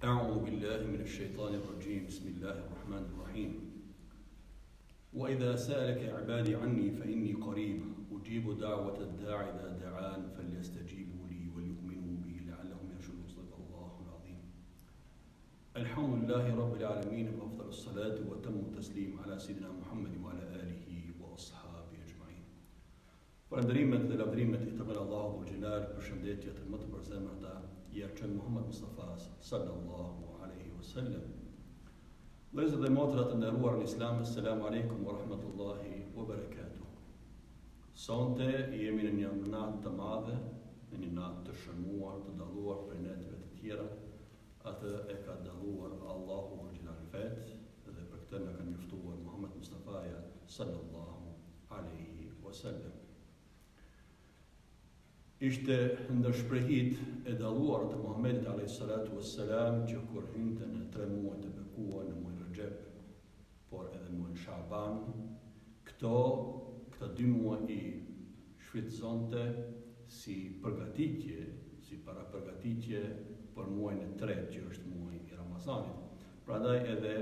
أعوذ بالله من الشيطان الرجيم بسم الله الرحمن الرحيم وإذا سألك عبادي عني فإني قريب أجيب دعوة الداعي إذا دعان فليستجيبوا لي وليؤمنوا بي لعلهم يرشدون صدق الله العظيم. الحمد لله رب العالمين وأفضل الصلاة وتم التسليم على سيدنا محمد وعلى آله وأصحابه أجمعين. Falënderimet dhe lavdrimet I tërmend Allahu dhul Xhelal, përshëndetjet më të përzemërta I arçon Muhammed Mustafa sallallahu alaihi wasallam. Vëllezër dhe motra të nderuar në Islam, assalamu alaikum wa rahmatullahi wa barakatuh. Sonte jemi në një natë të madhe, në një natë të shënuar, të dalluar prej natëve të tjera. Atë e ka dalluar Allahu dhul Xhelal vet dhe për këtë na ka njoftuar Muhammed Mustafa sallallahu alaihi wasallam. Ishte ndër shprehit e dalluar të Muhamedit alayhis salatu wassalam që kur hynte në 3 muaj të bekuar në muajin Rexhep, por edhe muajin Shaban, këta 2 muaj I shfrytëzonte si përgatitje, si parapërgatitje për muajin e 3 që është muaji I Ramazanit. Prandaj edhe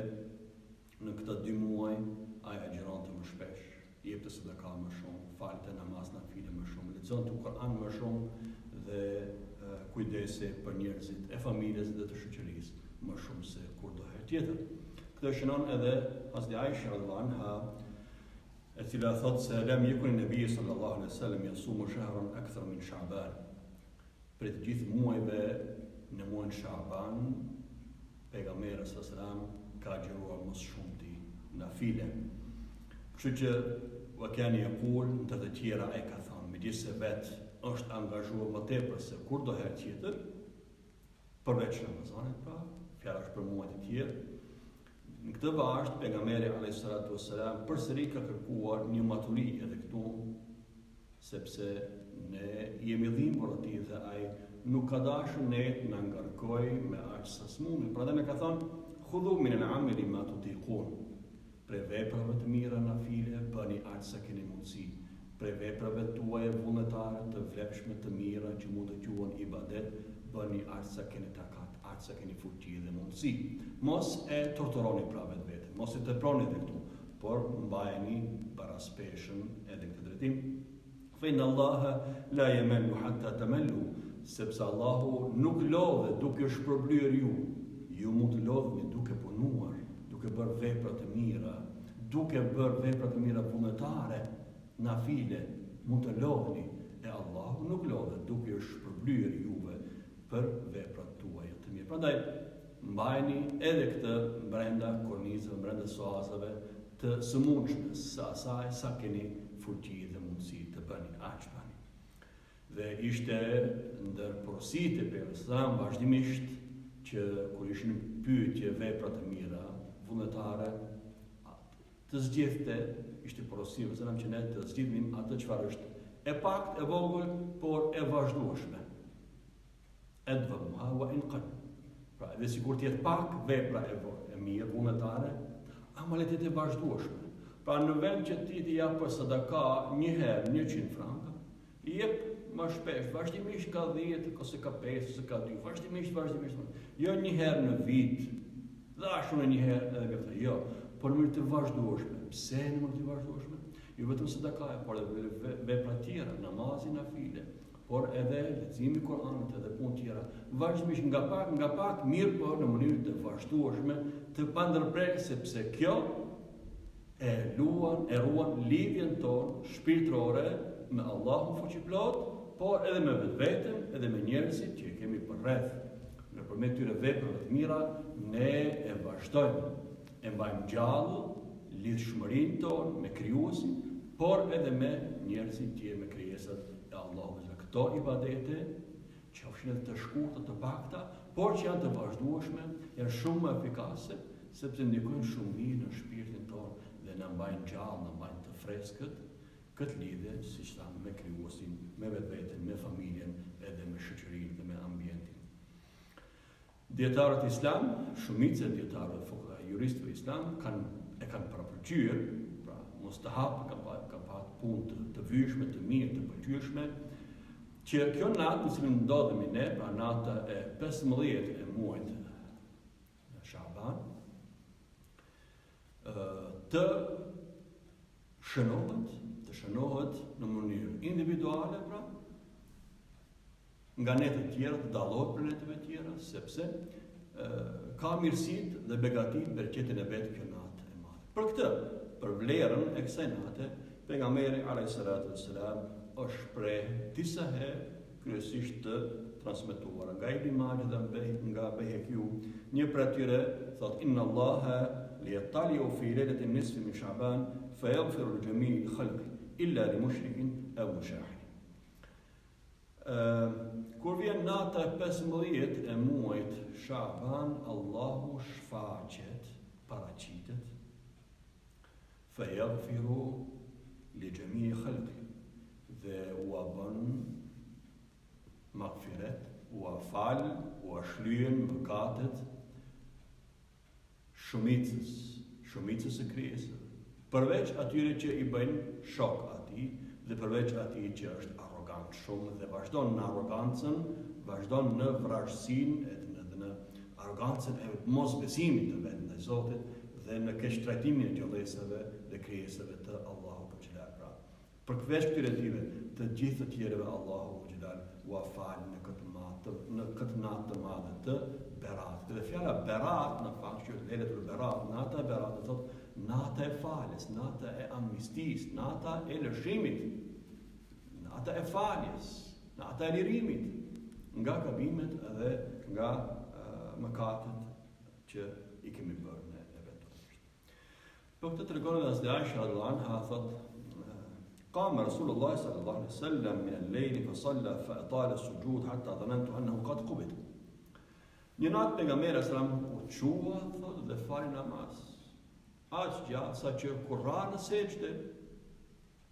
në këta 2 muaj ai agjironte më shpesh, jepte sadaka më shumë, falte namaz nafile më shumë, lexonte Kur'an më shumë dhe kujdese për njerëzit e familjes dhe të shoqërisë më shumë se kurdo herë tjetër. Këtë shënon edhe Hazreti Aisha radhiyallahu anha, e cila thotë se lam yakun nabi sallallahu alaihi wasallam yasumu shahran akthar min Sha'ban. Për të gjithë muajve në muajin Sha'ban, pejgamberi sallallahu alaihi wasallam ka agjëruar më shumë ti nafile. Kështu që وكان يقول në të tjera ai ka thënë, megjithëse vetë është angazhuar më tepër se kurdo herë tjetër, përveç Ramazanit, pra, fjala është për muajt e tjerë. Në këtë vazhd pejgamberi alayhis salatu wassalam përsëri ka kërkuar një maturi edhe këtu, sepse ne jemi dhimbur atij dhe ai nuk ka dashur ne na ngarkoj me aq sa smundemi. Prandaj më ka thënë, khudhu min al-amali ma tutiqun. Prej veprave të mira nafile, bëni aq sa keni mundësi. Prej veprave tuaja vullnetare të vlepshme të mira që mund të quhen ibadet, bëni aq sa keni takat, aq sa keni fuqi dhe mundësi. Mos e torturoni pra vetveten, mos e teproni edhe këtu, por mbajeni paraspeshën edhe këtë drejtim. Fa inna Allaha la yamallu hatta tamallu, sepse Allahu nuk lodhet duke shpërblyer ju. Ju mund të lodhni duke punuar, duke bërë vepra të mira, duke bërë vepra të mira vullnetare, nafile, mund të lodhni, e Allahu nuk lodhet duke shpërblyer juve për veprat tuaja të mira. Prandaj mbajeni edhe këtë brenda kornizave, brenda soazave të sëmundshme sa asaj sa keni fuqi dhe mundësi të bëni aq bëni. Dhe ishte ndër porositë e pejgamberit vazhdimisht që kur ishin pyetje vepra të mira vullnetare, të zgjidhte, ishte porosi vëzëram që ne të zgjidhnim atë çfarë është e pakt, e vogël, por e vazhdueshme. Adwamuha wa in qall. Pra, edhe sikur të jetë pak vepra e mirë vullnetare, ama le të jetë e vazhdueshme. Pra, në vend që ti t'i jap për sadaka një herë 100 franka, I jep më shpesh, vazhdimisht ka 10 ose ka 5 ose ka 2, vazhdimisht. Jo një herë në vit, dashur një herë edhe këtë, jo, por në mënyrë të vazhdueshme. Pse në mënyrë të vazhdueshme? Jo vetëm sadaka, por edhe vepra tjera, namazi nafile, por edhe leximi I Kuranit edhe punë tjera. Vazhdimisht nga pak, mirë, por në mënyrë të vazhdueshme, të pandërprerë, sepse kjo e ruan lidhjen tonë shpirtërore me Allahun fuqiplot, por edhe me vetveten, edhe me njerëzit që kemi përreth. Nëpërmjet këtyre veprave të mira, ne e vazhdojmë, e mbajmë gjallë lidhshmërinë tonë me krijuesin, por edhe me njerëzit që me krijesat e Allahut. Këto ibadete, qofshin edhe të shkurtë të pakta, por që janë të vazhdueshme, janë shumë më efikase, sepse ndikojnë shumë mirë në shpirtin tonë dhe na mbajnë gjallë, na mbajnë të freskët këtë lidhje, siç thamë, me krijuesin, me vetveten, me familjen, edhe me shoqërinë dhe me ambientin. Dietarët Islam, shumica e dietarëve fuqaha, juristëve Islam e kanë parapërgjyer, pra mustahab kanë pa punë të vyeshme, të mirë, të pëlqyeshme, që kjo natë në cilën ndodhemi ne, pra nata e 15 e muajit të shënohet në mënyrë individuale, pra, nga ne të tjera, të dallohet për netëve tjera, sepse ka mirësitë dhe begatit bereqetin e vetë kjo natë e madhe. Për këtë, për vlerën e kësaj nate, pejgamberi alayhis salatu wassalam është shpreh disa herë kryesisht të transmetuara nga Ibn Madhe dhe nga Behekiu. Një prej tyre thot inna Allaha liyattali'u fi lailatin nisfi min Sha'ban fayaghfiru li jami'il khalqi illa li mushrikin aw mushahid. Kur vjen nata e 15 e muajit Sha'ban, Allahu shfaqet, paraqitet, fayaghfiru li jami'il khalqi, dhe ua bën magfiret, ua fal, ua shlyen mëkatet shumicës së krijesave, përveç atyre që i bëjnë shok atij dhe përveç atij që është arrogant shumë dhe vazhdon në arrogancën, vazhdon në vrasësinë dhe në arrogancën e mosbesimit të vetë ndaj Zotit dhe në keqtrajtimin e gjallësave dhe krijesave të Allahut të xhelal. Pra, përveç këtyre dive, të gjithë të tjerëve Allahu xhelal ua fal në këtë natë të madhe të Beratit. Dhe fjala Berat në fakt që lejletul Berat, nata e Beratit, thotë nata e faljes, nata e amnistisë, nata e lëshimit, nata e faljes, nata e lirimit nga gabimet dhe nga mëkatet që i kemi bërë ne eventualisht. Për këtë tregon edhe Hazreti Aisha radhiyallahu anha thotë قام رسول الله صلى الله عليه وسلم من الليل فصلى فأطال السجود حتى ظننت أنه قد قبض. Një natë pejgamberi sallallahu u çua, thotë, dhe fali namaz. Aq gjatë sa që kur ra në sejdë,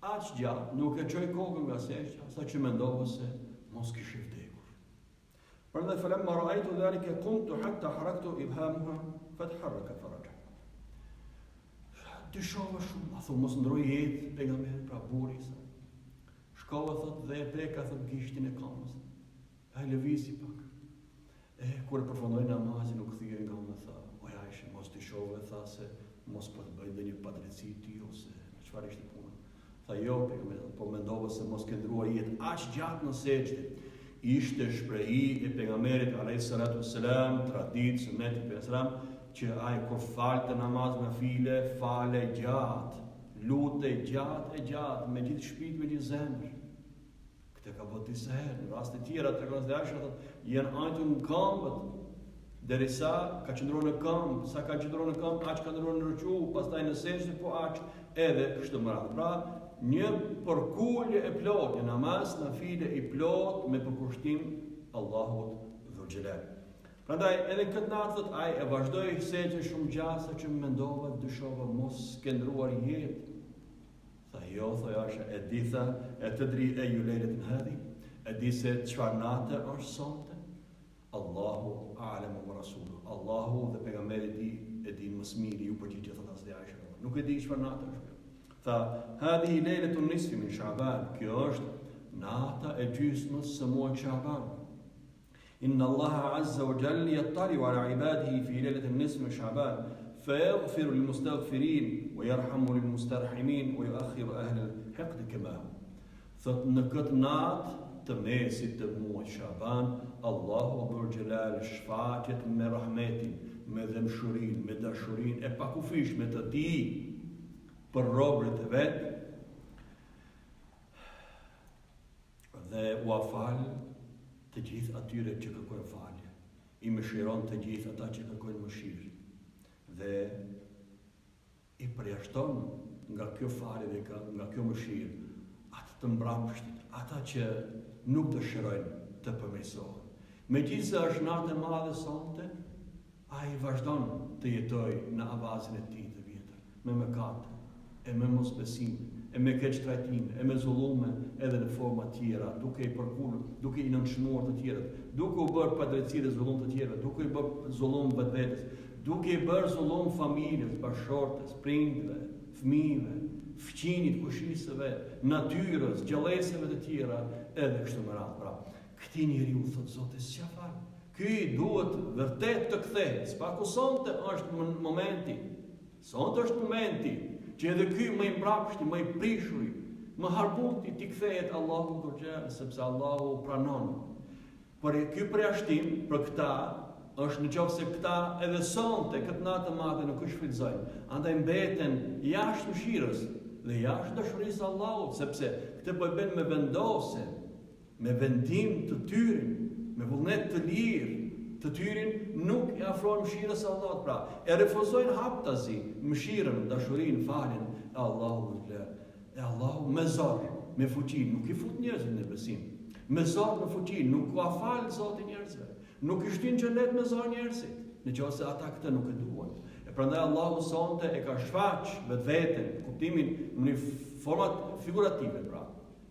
aq gjatë nuk e çoi kokën nga sejdja, sa që mendova se mos kishte vdekur. Prandaj falamma ra'aytu dhalika qumtu hatta haraktu ibhamuha fataharraka faraja. Dyshova shumë, a thonë mos ndroi jetë pejgamberi, pra burri sa. Shkova thotë dhe e preka thotë gishtin e kamës. Ai lëvizi pak. Kur e përfundoi namazin u kthye nga më tha, o Aisha, mos dyshove, tha se mos po të bëj ndonjë padrejti ti ose çfarë ishte puna. Tha jo pejgamberi, po mendova se mos ke ndruar jetë aq gjatë në sejdë. Ishte shprehi e pejgamberit alayhis salatu wassalam, traditë suneti e pejgamberit që ai kur falte namaz me file, fale gjatë, lute gjatë, me gjithë shpirt, me gjithë zemër. Këtë ka bërë disa herë, në raste tjera të Hazreti Aisha thotë, janë ajtur në këmbët, derisa ka qëndruar në këmbë, sa ka qëndruar në këmbë, aq ka ndruar në ruku, pastaj në sejdë, po aq edhe kështu më radhë. Pra, një përkullje e plot, një namaz në file i plot me përkushtim Allahut dhul xhelal. Prandaj edhe këtë natë thot ai e vazhdoi sejdën shumë gjatë sa që mendova, dyshova mos ke ndruar jetë. Tha jo, tha Aisha, e di tha, e të dri e ju lejletin hadhi, e di se çfarë natë është sonte. Allahu a'lamu wa rasuluhu. Allahu dhe pejgamberi e din më së miri, ju përgjigjet thot Hazreti Aisha. Nuk e di çfarë natë është. Tha, hadhi lejletun nisfi min Sha'ban, kjo është nata e gjysmës së muajit Sha'ban. إن الله عز وجل يطلع على عباده في ليلة النصف من شعبان فيغفر للمستغفرين ويرحم للمسترحمين ويؤخر أهل الحقد كما هو. Thot në këtë natë të mesit të muajit Sha'ban, Allahu dhul xhelal shfaqet me rahmetin, me dëmshurinë, me dashurinë e pakufishme të tij për robërit e vet dhe u afal të gjithë atyre që kërkojnë falje, i mëshiron të gjithë ata që kërkojnë mëshirë dhe i përjashton nga kjo falje dhe nga kjo mëshirë atë të mbrapshtit, ata që nuk dëshirojnë të përmirësohen. Megjithëse është natë e madhe sonte, ai vazhdon të jetojë në avazin e tij të vjetër, me mëkat, e me mosbesim, e me keqtrajtim, e me zullume edhe në forma tjera, duke i përkullur, duke i nënshmuar të tjerët, duke u bërë padrejtësi dhe zullum të tjerëve, duke i bërë zullum vetvetes, duke i bërë zullum familjes, bashkëshortes, prindve, fëmijëve, fëqinit, kushisëve, natyrës, gjallësave të tjera, edhe kështu me radhë. Pra, këtij njeriu thot Zoti s'ja fal. Ky duhet vërtet të kthehet, s'pakusonte është momenti Sonte është momenti që edhe ky më i mbrapshti, më i prishuri, më harbuti t'i kthehet Allahu Dhul, sepse Allahu pranon. Por ky përjashtim për këta është nëse këta edhe sonte këtë natë madhe nuk e shfrytëzojnë. Andaj mbeten jashtë mëshirës dhe jashtë dashurisë së Allahut, sepse këtë po e bën me vendose, me vendim të tyrin, me vullnet të lirë, të tyrin nuk e afrojnë mëshirës së Allahut, pra e refuzojnë haptazi mëshirën, dashurinë, faljen e Allahut. E Allahu me zor, me fuqi, nuk i fut njerëzit në besim. Me zor, me fuqi, nuk ka fal Zoti njerëzve. Nuk i shtyn xhenet me zor njerëzit, nëse ata këtë nuk e duan. E prandaj Allahu sonte e ka shfaq vetveten, kuptimin në një format figurative, pra.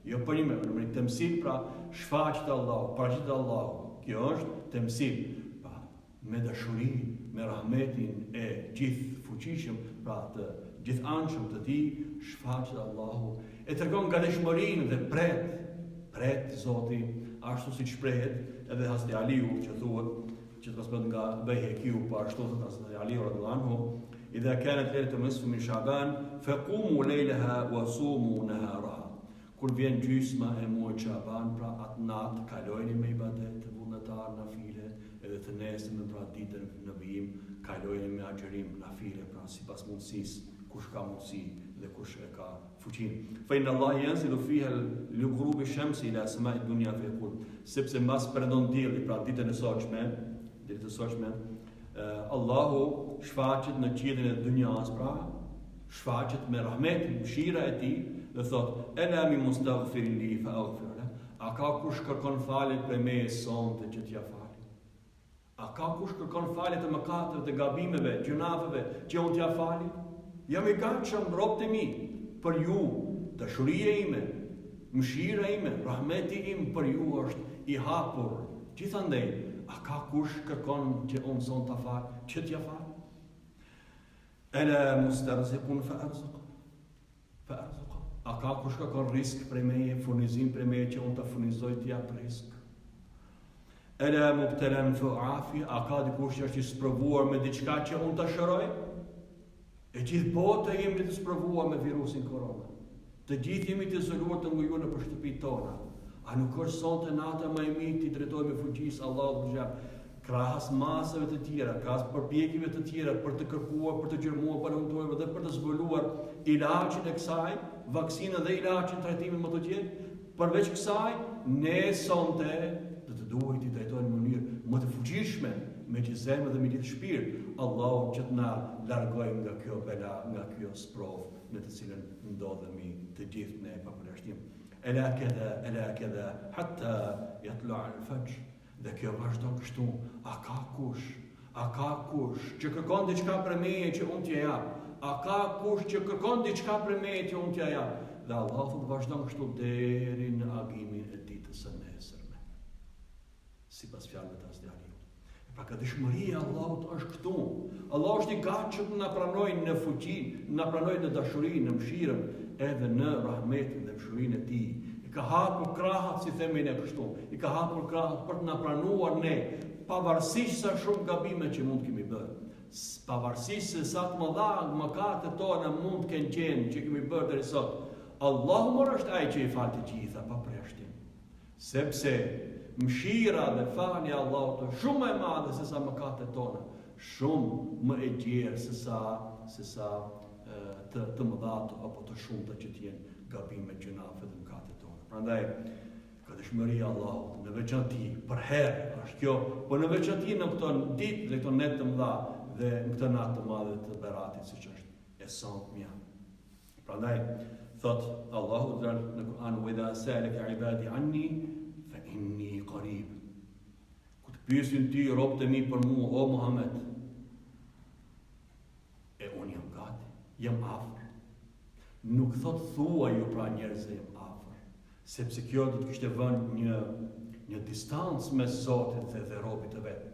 Jo për një në një temsil, pra, shfaqet Allahu, paraqit Allahu. Kjo është temsil, pra, me dashuri, me rahmetin e gjithë fuqishëm, pra të gjithë anshëm të tij, shfaqet Allahu. E tregon gatishmërinë dhe pret Zoti, ashtu siç shprehet edhe Hazreti Aliu që thuhet, që transmeton nga Bejhekiu, po ashtu thot Hazreti Aliu radhiyallahu anhu, idha kanat laylatul nisfi min Sha'ban, faqumu laylaha wa sumu naharaha. Kur vjen gjysma e muajit Sha'ban, pra atë natë kalojeni me ibadet, vullnetar, nafile, edhe të nesërmen, pra ditën në vijim, kalojeni me agjerim, nafile, pra sipas mundësisë, kush ka mundësi dhe kush e ka fuqinë. Fa inna Allah yanzilu fiha li ghurubi shamsi ila sama'i dunya fa yaqul, sepse mbas perëndon dielli, pra ditën e sotshme, Allahu shfaqet në qiellin e dunjas, pra shfaqet me rahmetin, mëshira e tij dhe thot: "Ela mi mustaghfirin li fa aghfir lahu." A ka kush kërkon falje për me sonte që t'ja fal? A ka kush kërkon falje të mëkateve, të gabimeve, gjunafeve që unë t'ja fali? Jam i gatshëm, robët e mi, për ju, dashuria ime, mëshira ime, rahmeti im për ju është i hapur. Gjithandej, a ka kush kërkon që unë son ta fal, që t'ja fal? Ela mustarziqun fa arzuq. A ka kush kërkon risk prej meje, furnizim prej meje që unë ta furnizoj t'ja për risk? Ela mubtalan fa afi. A ka dikush që është i sprovuar me diçka që unë ta shëroj? E gjithë bota jemi të sprovuar me virusin korona. Të gjithë jemi të izoluar të ngujuar në shtëpitë tona. A nuk është sonte nata më e mirë ti drejtohemi fuqisë Allahut xham, krahas masave të tjera, krahas përpjekjeve të tjera për të kërkuar, për të gjërmuar paleontologëve dhe për të zbuluar ilaçin e kësaj, vaksinën dhe ilaçin trajtimin më të tjerë. Përveç kësaj, ne sonte do të duhet të drejtohemi në mënyrë më të fuqishme, me gjithë zemër dhe me gjithë shpirt, Allahu që të na largojë nga kjo bela, nga kjo sprov në të cilën ndodhemi të gjithë ne pa përjashtim. Ela kada hatta yatlu'a al-fajr. Dhe kjo vazhdon kështu. A ka kush që kërkon diçka për meje që unë t'ja jap? A ka kush që kërkon diçka për meje që unë t'ja jap? Dhe Allahu vazhdon kështu deri në agimin e ditës së nesërme. Sipas fjalëve të Hazreti Aliut. Pra ka dëshmëria Allahut është këtu. Allah është i gatshëm të na pranojë në fuqi, na pranojë në dashuri, në mëshirën, edhe në rahmetin dhe mëshirinë e tij. I ka hapur krahët, si themi ne kështu. I ka hapur krahët për të na pranuar ne, pavarësisht sa shumë gabime që mund kemi bërë. Pavarësisht se sa të mëdha mëkatet tona mund të kenë qenë që kemi bërë deri sot. Allahu më është ai që i fal të gjitha pa përjashtim. Sepse mëshira dhe falja e Allahut është shumë më e madhe se sa mëkatet tona, shumë më e gjerë se sa të mëdha apo të shumta që të jenë gabime, gjunafe dhe mëkatet tona. Prandaj ka dëshmëria e Allahut në veçanti për herë është kjo, por në veçanti në këto ditë dhe këto net të mëdha dhe në këtë natë të madhe të Beratit, siç është e sonmja. Prandaj thot Allahu në Kur'an: "Wa idha sa'alaka 'ibadi 'anni fa inni qarib." Kur të pyesin ti robët e mi për mua, o Muhammed, e unë jam gati, jam afër. Nuk thot thua ju pra njerëzve jam afër, sepse kjo do të kishte vënë një distancë mes Zotit dhe robit të vet.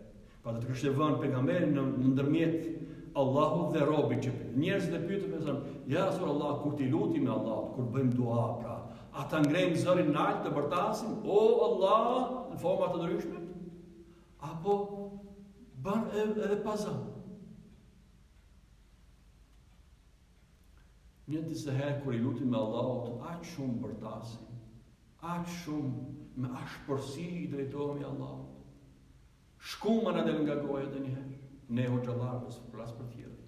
Pra do të kishte vënë pejgamberin në ndërmjet Allahut dhe robit që njerëzit e pyetën me zonë: "Ja Rasulullah, kur ti lutim me Allah, kur bëjmë dua, pra, ata ngrejmë zërin lart të bërtasim, o Allah, në forma të ndryshme, apo bën edhe pa zë?" Një disa herë kur I lutim me Allahut, aq shumë bërtasim, aq shumë me ashpërsi I drejtohemi Allahut. Shkuma na del nga goja ndonjëherë, ne hoxhallarës flas për tjerë.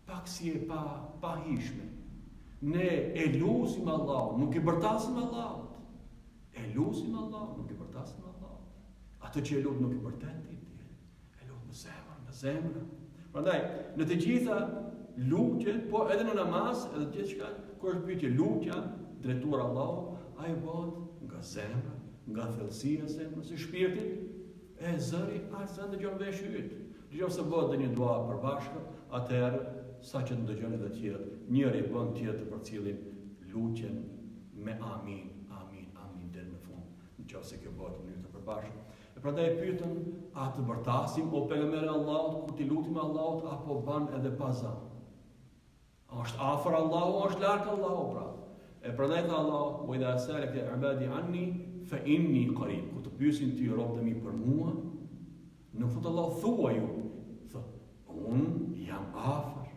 Pak si e pa hishme. Ne e lutim Allahut, nuk I bërtasim Allahut. E lutim Allahut, nuk I bërtasim Allahut. Atë që e lut nuk I bërtet ti. E lut me zemër. Prandaj, në të gjitha lutjet, po edhe në namaz, edhe gjithçka, kur është pyetje lutja drejtuar Allahut, ai bëhet nga zemra, nga thellësia e zemrës së shpirtit, e zëri as sa ndëgjon vesh yt. Nëse bëhet dhe një dua për bashkë, atëherë sa që të ndëgjon edhe të tjerë, njëri bën tjetër për cilin lutjen me amin deri në fund. Nëse kjo bëhet në mënyrë të përbashkët. E prandaj pyetën, a të bërtasim o pejgamberi Allahut kur ti lutim Allahut apo ban edhe pa zë? Është afër Allahu, është larg Allahu pra. E prandaj tha Allahu, "Wa idha salaka ibadi anni fa inni qarib." Kur të pyesin ti robët e mi për mua, nuk thot Allahu thuaj ju, thot, unë jam afër.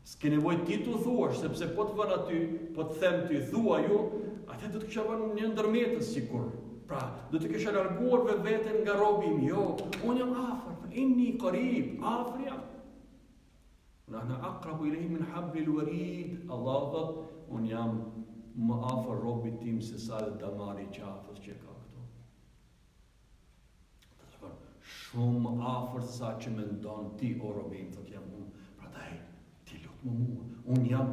S'ke nevojë ti të thuash, sepse po të vën aty, po të them ti thuaj ju, atë do të kisha vënë një ndërmjetës sikur. Pra, do të kisha larguar veten nga robi im. Jo, unë jam afër, fa inni qarib, afër jam. Nahna aqrabu ilayhi min hablil warid. Allah thot, unë jam më afër robit tim se sa dhe damari I qafës që ka këtu. Shumë më afër se sa që mendon ti o robi im, thot jam unë. Prandaj ti lut më mua. Unë jam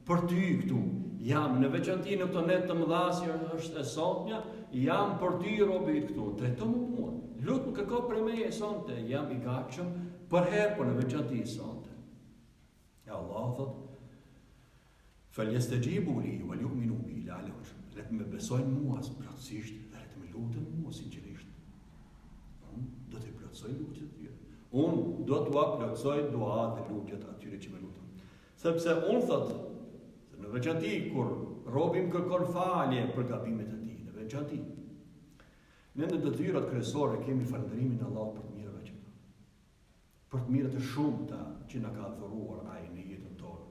për ty këtu. Jam në veçanti në këto net të mëdha si është e sotmja, jam për ty robit këtu. Drejto më mua. Lut më kërko për me e sonte, jam I gatshëm për herë, por në veçanti I sonte. Allah thot, "Falyastajibu li wal yu'minu bi la'allahum yashkurun." Le të më besojnë mua plotësisht dhe le të më lutën mua sinqerisht. Unë do të plotësoj lutjet e tyre. Unë do t'ua plotësoj duat dhe lutjet atyre që më lutën. Sepse unë thot, në veçanti kur robi më kërkon falje për gabimet e tij, në veçanti. Ne në detyrat kryesore kemi falënderimin e Allahut për të mirëve që ka. Për të mirët e shumta që na ka dhuruar ai në jetën tonë.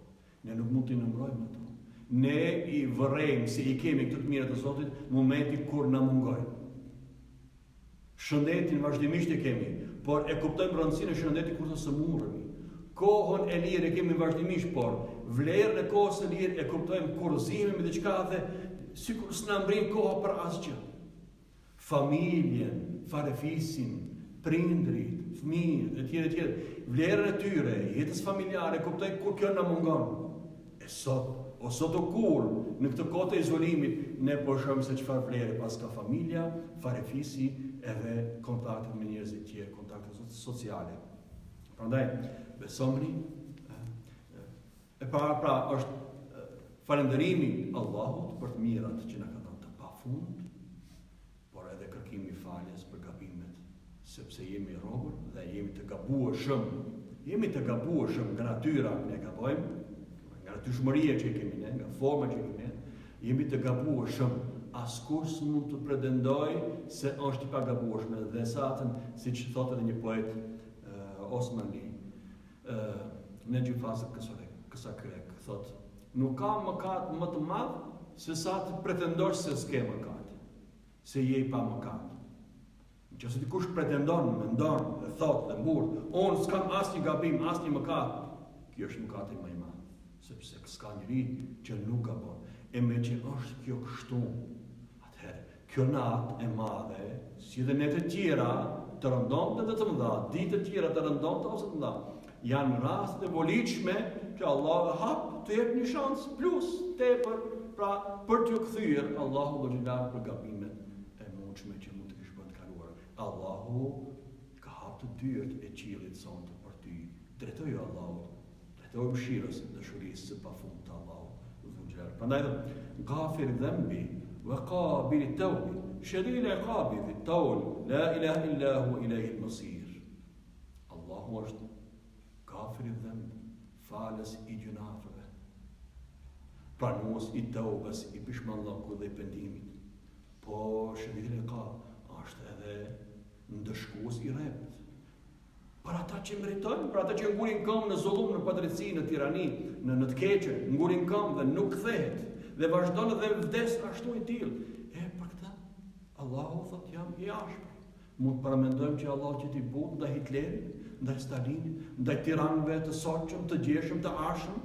Ne nuk mund t'i numërojmë ato. Ne I vërrejmë se I kemi këtë të mirët e Zotit në momenti kur na mungojnë. Shëndetin vazhdimisht e kemi, por e kuptojmë rëndësinë e shëndetit kur të sëmuremi. Kohën e lirë e kemi vazhdimisht, por vlerën e kohës së lirë e kuptojmë kur zihemi me diçka dhe sikur s'na mbrin koha për asgjë. Familjen, farefisin, prindrit, fëmijët, etj. Vlerën e tyre, jetës familjare, kuptojmë kur kjo na mungon. E sot o kur, në këtë kohë të izolimit, ne po shohim se çfarë vlerë pas ka familja, farefisi edhe kontaktet me njerëz të tjerë, kontaktet sociale. Prandaj besomni, e para pra është falënderimi Allahut për të mirat që na ka dhënë të pafund, por edhe kërkimi I faljes për gabimet, sepse jemi robër dhe jemi të gabueshëm. Jemi të gabueshëm nga natyra, ne gabojmë, nga natyrshmëria që kemi ne, nga forma që kemi ne, jemi të gabueshëm. Askush mund të pretendoj se është I pagabueshëm dhe sa atën, siç thotë edhe një poet Osmani, në gjifazë kësa krek, thot, nuk ka mëkat më të madh se sa të pretendosh se s'ke mëkat, se je I pa mëkat. Nëse dikush pretendon, mendon, dhe thot, dhe mburr, unë s'kam asnjë gabim, asnjë mëkat, kjo është mëkati më I madh, sepse s'ka njeri që nuk gabon. E me që është kjo kështu, atëherë, kjo natë e madhe, si dhe ne të tjera, të rëndomta dhe të mëdha, ditë të tjera të rëndomta ose të mëdha, janë rastet e volitshme që Allah hap të jep një shans plus tepër, pra për t'ju kthyer Allahu do të larg për gabimet e mundshme që mund të kesh bërë të kaluar. Allahu ka hap të dyert e qiellit sonte për ty. Drejtoju Allahut, drejtoju mëshirës, dashurisë së pafundit të Allahut. Prandaj ghafir dhanbi wa qabil tawbi shadid al-iqabi fi at-tawl la ilaha illa huwa ilayhi al-masir. Allahu është ghafir dhanbi, falës I gjunafeve, pranues I tawbës, I pishmallokut dhe I pendimit. Po shadid al-iqab është edhe ndëshkues I rrept. Për për ata që meritojnë, për ata që ngurin këmbë në zullum, në padrejtësi, në tirani, në të keqe, ngurin këmbë dhe nuk kthehet dhe vazhdon dhe vdes ashtu i tillë. Për këtë Allahu thot jam i ashpër. Mund të paramendojmë që Allah që t'i butë ndaj Hitlerit, ndaj Stalinit, ndaj tiranëve të soqëm, të gjeshëm, të ashëm,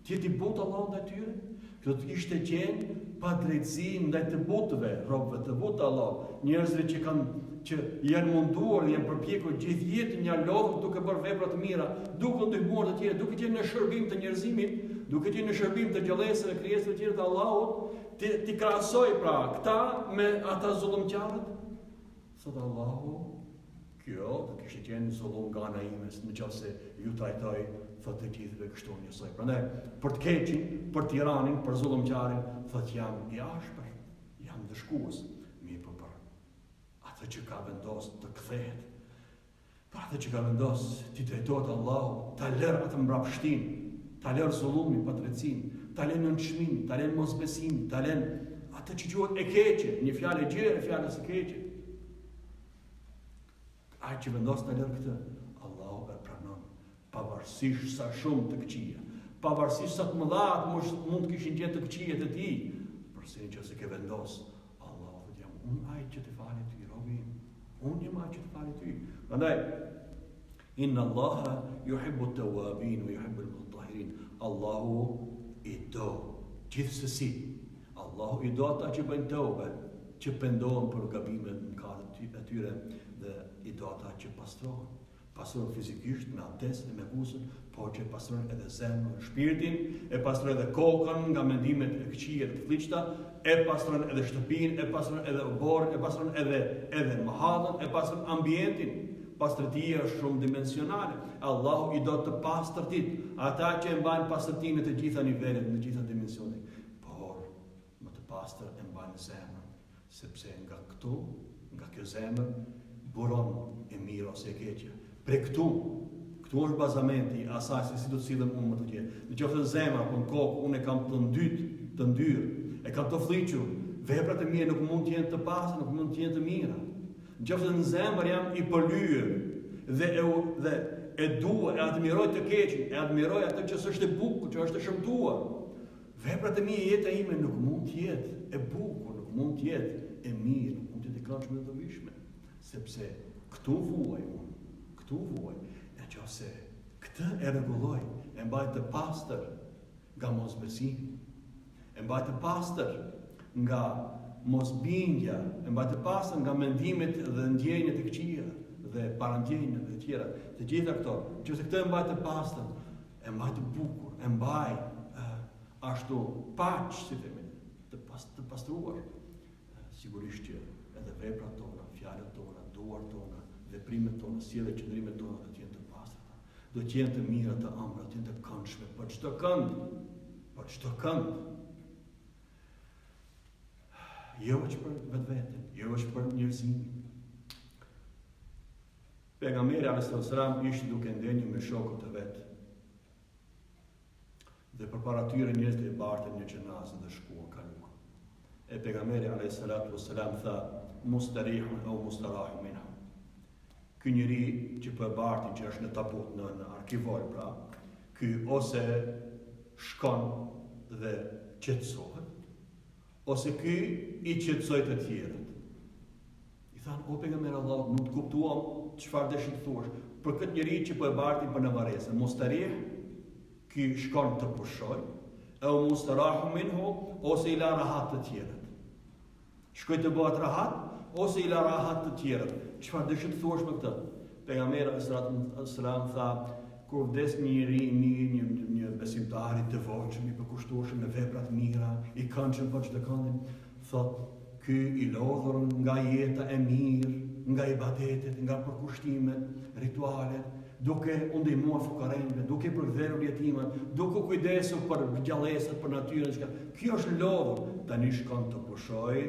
që t'i butë Allah ndaj tyre. Kjo të ishte qenë pa drejtësi ndaj të butëve, robëve të butë Allah, njerëzve që janë munduar dhe janë përpjekur gjithë jetën një lodhur duke bërë vepra të mira, duke ndihmuar të tjerë, duke qenë në shërbim të njerëzimit, duke qenë në shërbim të gjallësave, krijesave të tjera të Allahut, ti krahasoj pra këta me ata zullumqtarët. Thot Allahu, kjo do kishte qenë zullum nga ana ime, nëse ju trajtoj thot të gjithëve kështu njësoj. Prandaj për të keqin, për tiranin, për zullumqtarin, thot jam i ashpër, jam dëshkues, mirë për atë që ka vendosur të kthehet, për atë që ka vendosur ti drejtohet Allahu, ta lër atë mbrapshtinë, ta lër zullumin, padrejtësinë, ta lën nënçmimin, ta lën mosbesimin, ta lën atë që quhet e keqe, një fjalë e gjerë, fjalës së keqe. Ai që vendos të lërë këtë, Allahu e pranon, pavarësisht sa shumë të këqija, pavarësisht sa të mëdha mund të kishin gjetë të këqijet e tij, përse që se ke vendos, Allahu dhe jam unë ai që të fali ty, robi im, unë jam ai që të fali ty. Prandaj, inna Allaha yuhibbu at-tawwabin wa yuhibbu al-mutatahhirin. Allahu i do gjithsesi. Allahu i do ata që bëjnë tauba, që pendohen për gabimet, mëkatet e tyre dhe i do ata që pastrohen fizikisht me abdes dhe me gusl, por që pastrohen edhe zemrën, shpirtin, e pastrohen edhe kokën nga mendimet e këqija të fliçta, e pastrohen edhe shtëpinë, e pastrohen edhe oborën, e pastrohen edhe mahallën, e pastrohen ambientin. Pastërtia është shumë dimensionale. Allahu i do të pastërtit, ata që e mbajnë pastërtinë në të gjitha nivelet, në të gjitha dimensionet, por më të pastër e mbajnë zemrën, sepse nga kjo zemër buron e mirë ose e keqja. Pre këtu është bazamenti asaj se si do të sillen unë më të gjithë. Në qoftë në zemër apo në kokë, unë e kam të ndyrë, e kam të fliqur, veprat e mia nuk mund të jenë të pastra, nuk mund të jenë të mira. Në qoftë në zemër jam i pëlyer dhe e dua, e admiroj të keqin, e admiroj atë që s'është e bukur, që është e shëmtuar. Veprat e mia, jeta ime nuk mund të jetë e bukur, nuk mund të jetë e mirë, nuk mund të jetë e këndshme dhe të vishme, sepse këtu vuaj unë, nëse këtë e rregulloj, e mbaj të pastër nga mosbesimi, e mbaj të pastër nga mosbindja, e mbaj të pastër nga mendimet dhe ndjenjat e këqija dhe parandjenjat dhe tjera, të gjitha këto, nëse këtë e mbaj të pastër, e mbaj të bukur, e mbaj ashtu paq, si themi, të pastruar, sigurisht që edhe veprat tona, fjalët tona, duart tona, veprimet tona, sjelljet e qëndrimet tona do të jenë të pastra. Do të jenë të mira, të ëmbra, të jenë të këndshme për çdo kënd. Jo vetëm për vetveten, jo vetëm për njerëzimin. Pejgamberi alayhis salam ishte duke ndenjur me shokët e vet. Dhe përpara tyre njerëzit e bartën një xhenazë dhe shkuan kaluan. E pejgamberi alayhis salam tha: "Mustarihun aw mustarahun minha." Ky njeri që po e bartin, që është në tabut, në arkivor, pra, ky ose shkon dhe qetësohet, ose ky i qetësoj të tjerët. I thanë: "O pejgamberi i Allahut, nuk kuptuam çfarë dëshit të thuash për këtë njeri që po e bartin për në varese. Mustarih, ky shkon të pushoj, e mustarahu minhu, ose i la rahat të tjerët. Shkoj të bëhet rahat, ose i la rahat të tjerët. Çfarë dëshit të thuash me këtë?" Pejgamberi alayhis salam tha: "Kur vdes një njeri i mirë, një besimtar i devotshëm, i përkushtuar me vepra të mira, i këndshëm për çdo këndin, thot, ky i lodhur nga jeta e mirë, nga ibadetet, nga përkushtimet, ritualet, duke u ndihmuar fukarëve, duke përkthyer jetimat, duke kujdesur për gjallësat, për natyrën, ky është lodhur, tani shkon të pushoj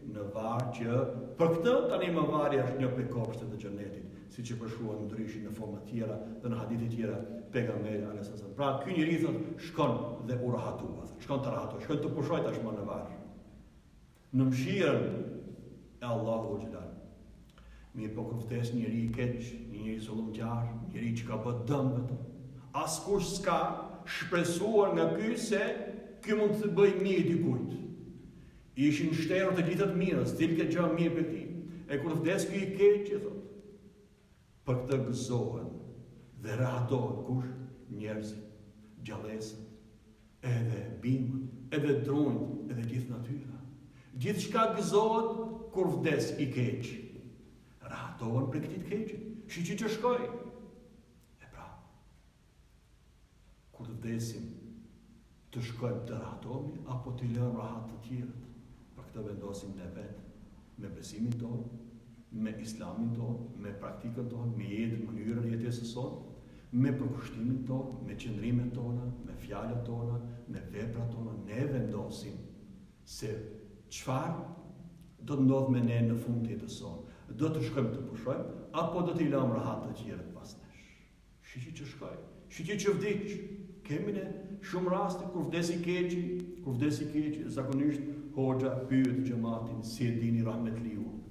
në varr që për këtë tani më varri është një prej kopshtet të xhenetit, siç e përshkruan ndryshin në forma të tjera dhe në hadithe të tjera pejgamberi alayhis salam. Pra ky njeri thot shkon dhe u rahatuat, shkon të rahatohet, shkon të pushoj tashmë në varr. Në mëshirën e Allahu xhelal. Mirë po kur vdes njëri I keq, njëri zullumqtar, njëri që ka bërë dëm vetëm. Askush s'ka shpresuar nga ky se ky mund të bëjë mirë dikujt. Ishin shterur të gjithë të mirës, cilë ke gjë mirë për ti. E kur vdes ky I keq, që thot, për këtë gëzohen dhe rahatohen kush? Njerëzit, gjallësët, edhe bimët, edhe dronjt, edhe gjithë natyra. Gjithçka gëzohet kur vdes I keq. Rahatohen për këtij të keqit. Shiqi që shkoj. E pra, kur të vdesim, të shkojmë të rahatohemi, apo të lëmë rahat të tjerët. Për këtë vendosim ne vetë, me besimin tonë, me islamin tonë, me praktikën tonë, me jetë, mënyrën e jetesës sonë, me përkushtimin tonë, me qëndrimet tona, me fjalët tona, me veprat tona, ne vendosim se çfarë do të ndodhë me ne në fund të jetës sonë. Do të shkojmë të pushojmë, apo do t'i lëmë rahat të tjerët pas nesh. Shiqi që shkoj, shiqi që vdiq. Kemi ne shumë raste kur vdes I keqi, zakonisht hoxha pyet xhamatin, si e dini rahmetliun,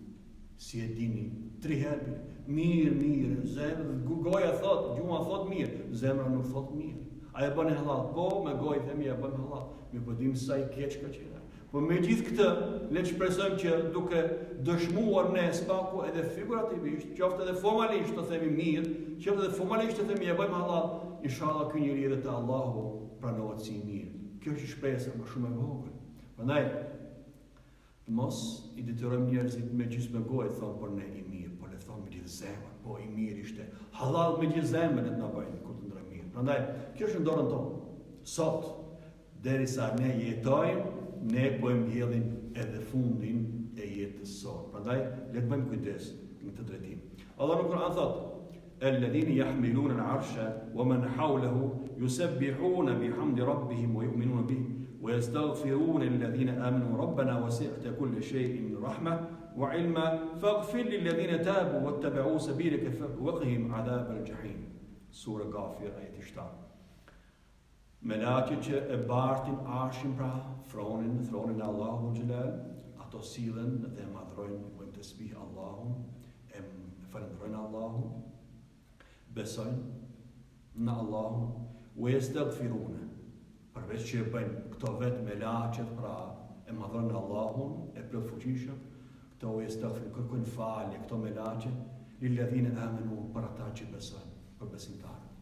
si e dini 3 herë. Mirë, zemra, goja thot, gjuma thot mirë, zemra nuk thot mirë. A e bën halal? Po, me gojë themi e bën halal. Mi po dim sa I keq ka qenë. Po me gjithë këtë, le të shpresojmë që duke dëshmuar ne spaku edhe figurativisht, qoftë edhe formalisht të themi mirë, qoftë edhe formalisht të themi e bëjmë halal, inshallah ky njeri edhe te Allahu pranohet si I mirë. Kjo është shpresa më shumë e vogël. Prandaj mos I detyrojmë njerëzit me gjysmë gojë thonë për ne I mirë, por le të thonë me gjithë zemrën, po I mirë ishte halal me gjithë zemrën e të na bëjnë kur të ndrojmë mirë. Prandaj kjo është në dorën tonë. Sot derisa ne jetojmë, ne po e mbjellim edhe fundin e jetës sonë. Prandaj le të bëjmë kujdes në këtë drejtim. Allah në Kur'an thot: "Alladhina yahmiluna al-'arsha wa man hawlahu yusabbihuna bihamdi rabbihim wa yu'minuna bihi wa yastaghfiruna lilladhina amanu rabbana wasi'ta kulla shay'in rahma wa 'ilma faghfir lilladhina tabu wattaba'u sabilaka waqihim 'adhab al-jahim." Sura Ghafir ayeti 7. Melaqet që e bartin arshin pra thronin e Allahu xhelal, ato sillen dhe madhrojnë, bëjnë tasbih Allahun, e falenderojnë Allahun, besojnë në Allahun, u yastaghfiruna. Përveç që e bëjnë këto vetë melaqet pra e madhrojnë Allahun, e plotfuqishëm, këto u yastaghfiruna, kërkojnë falje këto melaqet lilladhina amanu, për ata që besojnë, për besimtarët.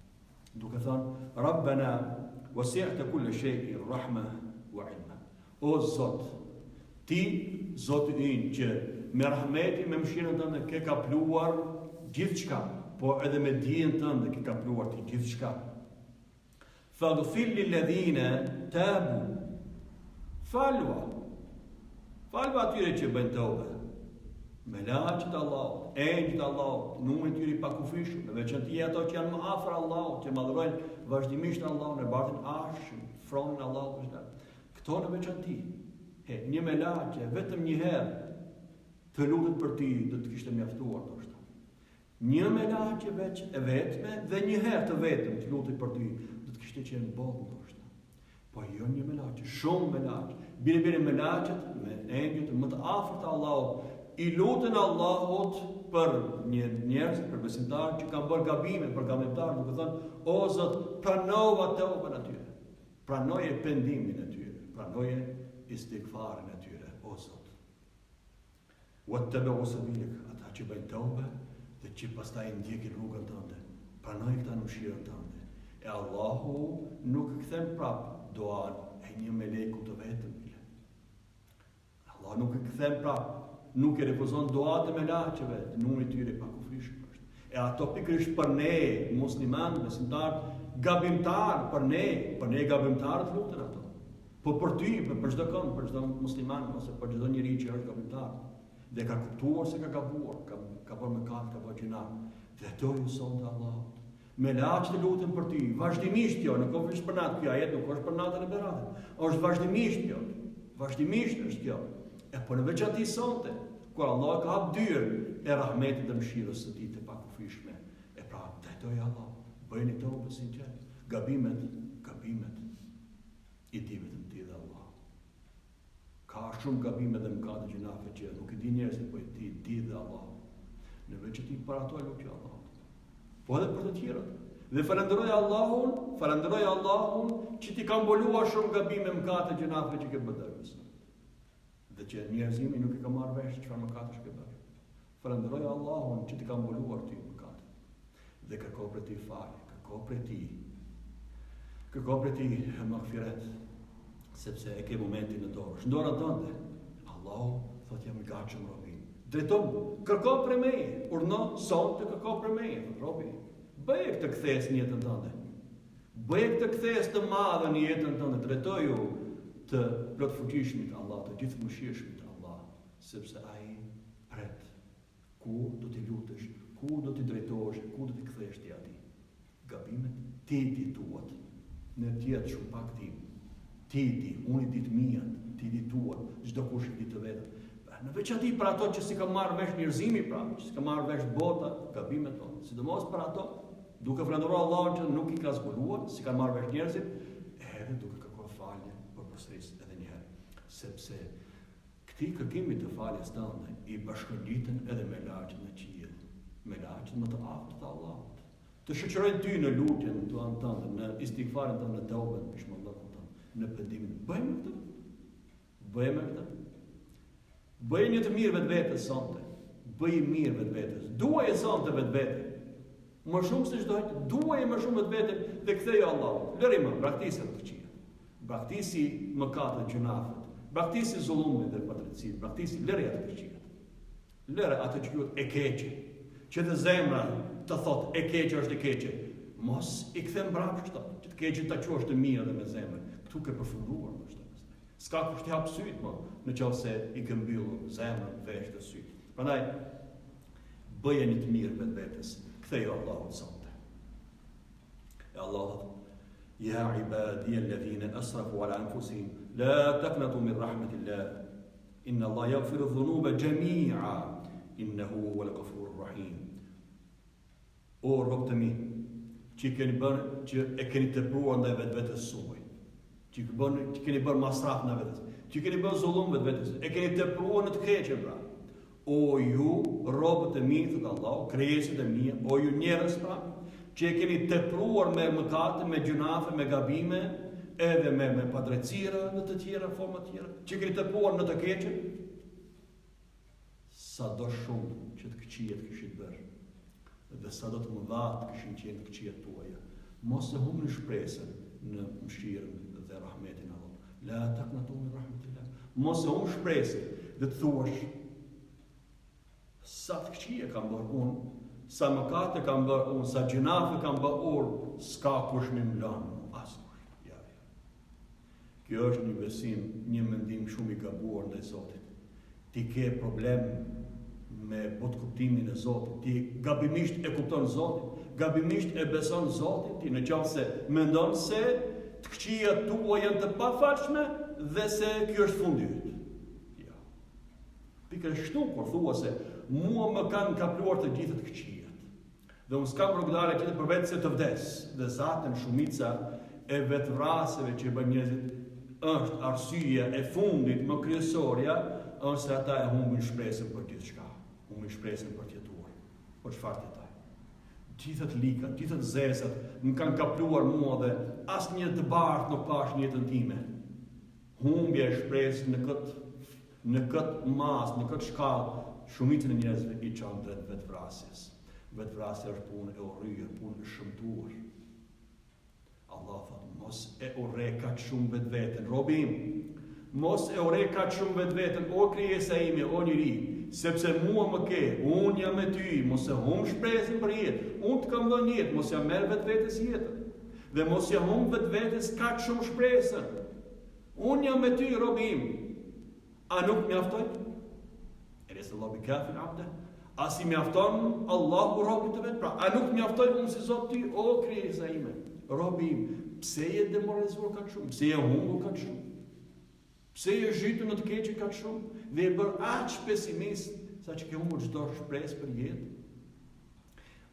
Duke thënë Rabbana wasi'ta kulla shay'in rahma wa 'ilma. O Zot, ti Zoti ynë që me rahmetin, me mëshirën tënde ke kapluar gjithçka, po edhe me dijen tënde ke kapluar ti gjithçka. Faghfir lilladhina tabu. Falva atyre që bëjnë tobe. Melaqet Allahut, engjëjt Allahut, numri I tyre I pakufishëm, me veçanti ato që janë më afër Allahut, që madhrojnë vazhdimisht Allahun, e bartin arshin, fronin Allahut. Këto në veçanti. Një melaqe vetëm një herë të lutet për ti do të kishte mjaftuar ndoshta. Një melaqe veç e vetme dhe një herë të vetëm të lutet për ti do të kishte qenë botë ndoshta. Po jo një melaqe, shumë melaqe. Bire melaqet me engjëjt më të afërt të Allahut I lutën Allahut për një njerëz, për besimtarë që kanë bërë gabime, për gabimetarë, duke thënë, o Zot, pranova tëubën atyre, pranoje pendimin e tyre, pranoje istighfarin e tyre, o Zot. Wattaba'u sabilak, ata që bëjnë tëubë dhe që pastaj ndjekin rrugën tënde, pranoje këta në mëshirën tënde. E Allahu nuk kthen prap duan e një meleku të vetëm. Allah nuk kthen prap. Nuk e refuzon duat e melaqeve, numri tyre I pakufishëm është. E ato pikërisht për ne, musliman, besimtar, gabimtar, për ne gabimtarët lutën ato. Po për ty, për çdo kënd, për çdo musliman, ose për çdo njeri që është gabimtar, dhe ka kuptuar se ka gabuar, ka bërë mëkat, ka bërë gjuna, dhe ato ju sonte Allahut. Melaqet lutën për ty, vazhdimisht jo, nuk është për natë, kjo ajet nuk është për natën e Beratit, është vazhdimisht kjo, vazhdimisht është kjo. E po në veçanti sonte, kur Allah ka hap dyrën e rahmetit dhe mëshirës së tij të pakufishme. E pra, drejtoj Allah, bëjeni tobë sinqert, gabimet I di vetëm ti dhe Allah. Ka shumë gabime dhe mëkate gjunafe që nuk I di njerëzit, po I di dhe Allah. Në veç që ti para ato e lutje Allahut. Po edhe për të tjerët. Dhe falenderoj Allahun që ti ka mbuluar shumë gabime mëkate gjunafeve që ke bërë. Dhe që njerëzimi nuk i ka marrë vesh çfarë mëkatesh ke bërë. Falenderoj Allahun që ti ka mbuluar ty mëkate. Dhe kërko për ti falje, kërko për ti magfiret, sepse e ke momentin në dorë. Ndora tënde, Allahu thot jam i gatshëm robi. Drejtom, kërko për meje, urno sot të kërko për meje, robi. Bëje këtë kthes në jetën tënde. Bëje këtë kthes të madhe në jetën tënde. Drejtoju të plotfuqishmit Allah, të gjithëmëshirshmit Allah, sepse ai pret ku do t'i lutesh, ku do t'i drejtohesh, ku do t'i kthesh ti atij. Gabimet ti di tuat. Në tjetë shumë pak tim. Ti di, unë i di të mijat, ti di tuat, çdo kush i di të vetën. Në veçanti për ato që si ka marrë vesh njerëzimi, pra, që si ka marrë vesh bota, gabimet tonë, sidomos për ato, duke falenderuar Allahun që nuk i ka zbuluar, si ka marrë vesh njerëzit, edhe duke kërkuar falje për përsërisë edhe një herë, sepse këtij kërkimi të faljes tënde i bashkëngjiten edhe me lagjet në qiell, me lagjet më të aftë të Allahut. Të shoqërojnë ty në lutjen tuan tënde, në istighfarin tënd, në tauben, pishmallahun tënd, në pendimin. Bëjmë këtë. Bëj një të mirë vetvetes sonte. Bëj mirë vetvetes. Duaj e sonte vetvete. Më shumë se çdo herë, duaj më shumë vetveten dhe kthejo Allahut. Lëri më, braktisë të këqija. Braktisi mëkatet, gjunafet. Braktisi zullumin dhe padrejtësinë. Braktisi lëri ato të këqija. Lëre ato që quhet e keqe. Që të zemra të thotë e keqe është e keqe. Mos i kthem mbrapsht këto. Që të keqe ta quash të mirë edhe me zemër. Ktu ke përfunduar më. S'ka kush t'i hap syt më, në qoftë se i ke mbyllur zemrën, vesh të syt. Prandaj bëje një të mirë vetvetes, kthejo Allahut sonte. E Allah thot: "Ya ibadi alladhina asrafu ala anfusihim, la taqnatu min rahmatillah. Inna Allah yaghfiru dhunuba jami'a, innahu huwal ghafurur rahim." O robët e mi, që e keni tepruar ndaj vetvetes suaj, që keni bërë masraf në vetes, që keni bërë zullum vetvetes, e keni tepruar në të keqen pra. O ju, robët e mi, thot Allah, krijesit e mia, o ju njerëz pra, që e keni tepruar me mëkate, me gjunafe, me gabime, edhe me padrejtësira në të tjera, forma të tjera, që keni tepruar në të keqen, sa do shumë që të këqijet kishit bërë, dhe sa do të mëdha të kishin qenë të këqijet tuaja, mos e humni shpresën në mëshirën dhe rahmetin e Allahut. La taqnatu min rahmetillah. Mos e humb shpresën dhe të thuash sa të këqije kam bërë unë, sa mëkate kam bërë unë, sa gjunafe kam bërë unë, s'ka kush më mlan, askush. Ja. Kjo është një besim, një mendim shumë i gabuar ndaj Zotit. Ti ke problem me botkuptimin e Zotit, ti gabimisht e kupton Zotin, gabimisht e beson Zotin, ti në qoftë se mendon se të këqijat tua janë të pafalshme dhe se kjo është fundi yt. Ja. Pikërisht kur thua se mua më kanë kapluar të gjitha të këqijat. Dhe unë s'kam rrugdare tjetër për vetë se të vdes. Dhe zaten shumica e vetvrasjeve që bën njerëzit është arsyeja e fundit më kryesorja, është se ata e humbin shpresën për gjithçka. Humbin shpresën për të jetuar. Por çfarë të taj? Gjithët likat, gjithët zesat më kanë kapluar mua dhe asnjë të bardhë nuk pash në jetën time. Humbja e shpresës në këtë mas, në këtë shkallë, shumicën e njerëzve i çon drejt vetvrasjes. Vetvrasja është punë e urryer, punë e shëmtuar. Allah thot, mos e urre kaq shumë vetveten, robi im. Mos e urre kaq shumë vetveten, o krijesa ime, o njeri, sepse mua më ke, unë jam me ty, mos e humb shpresën për jetë. Unë të kam dhënë jetë, mos ja merr vetvetes jetën. Dhe mos ja humb vetvetes kaq shumë shpresën. Unë jam me ty, robi im. A nuk mjaftoj? Elesa Allah bikafin abde. A si mjafton Allahu robit të vetë? Pra, a nuk mjaftoj unë si Zot ty, o krijesa ime, robi im, pse je demoralizuar kaq shumë? Pse je humbur kaq shumë? Pse je zhytur në të keqe kaq shumë? Dhe je bërë aq pesimist sa që ke humbur çdo shpresë për jetë?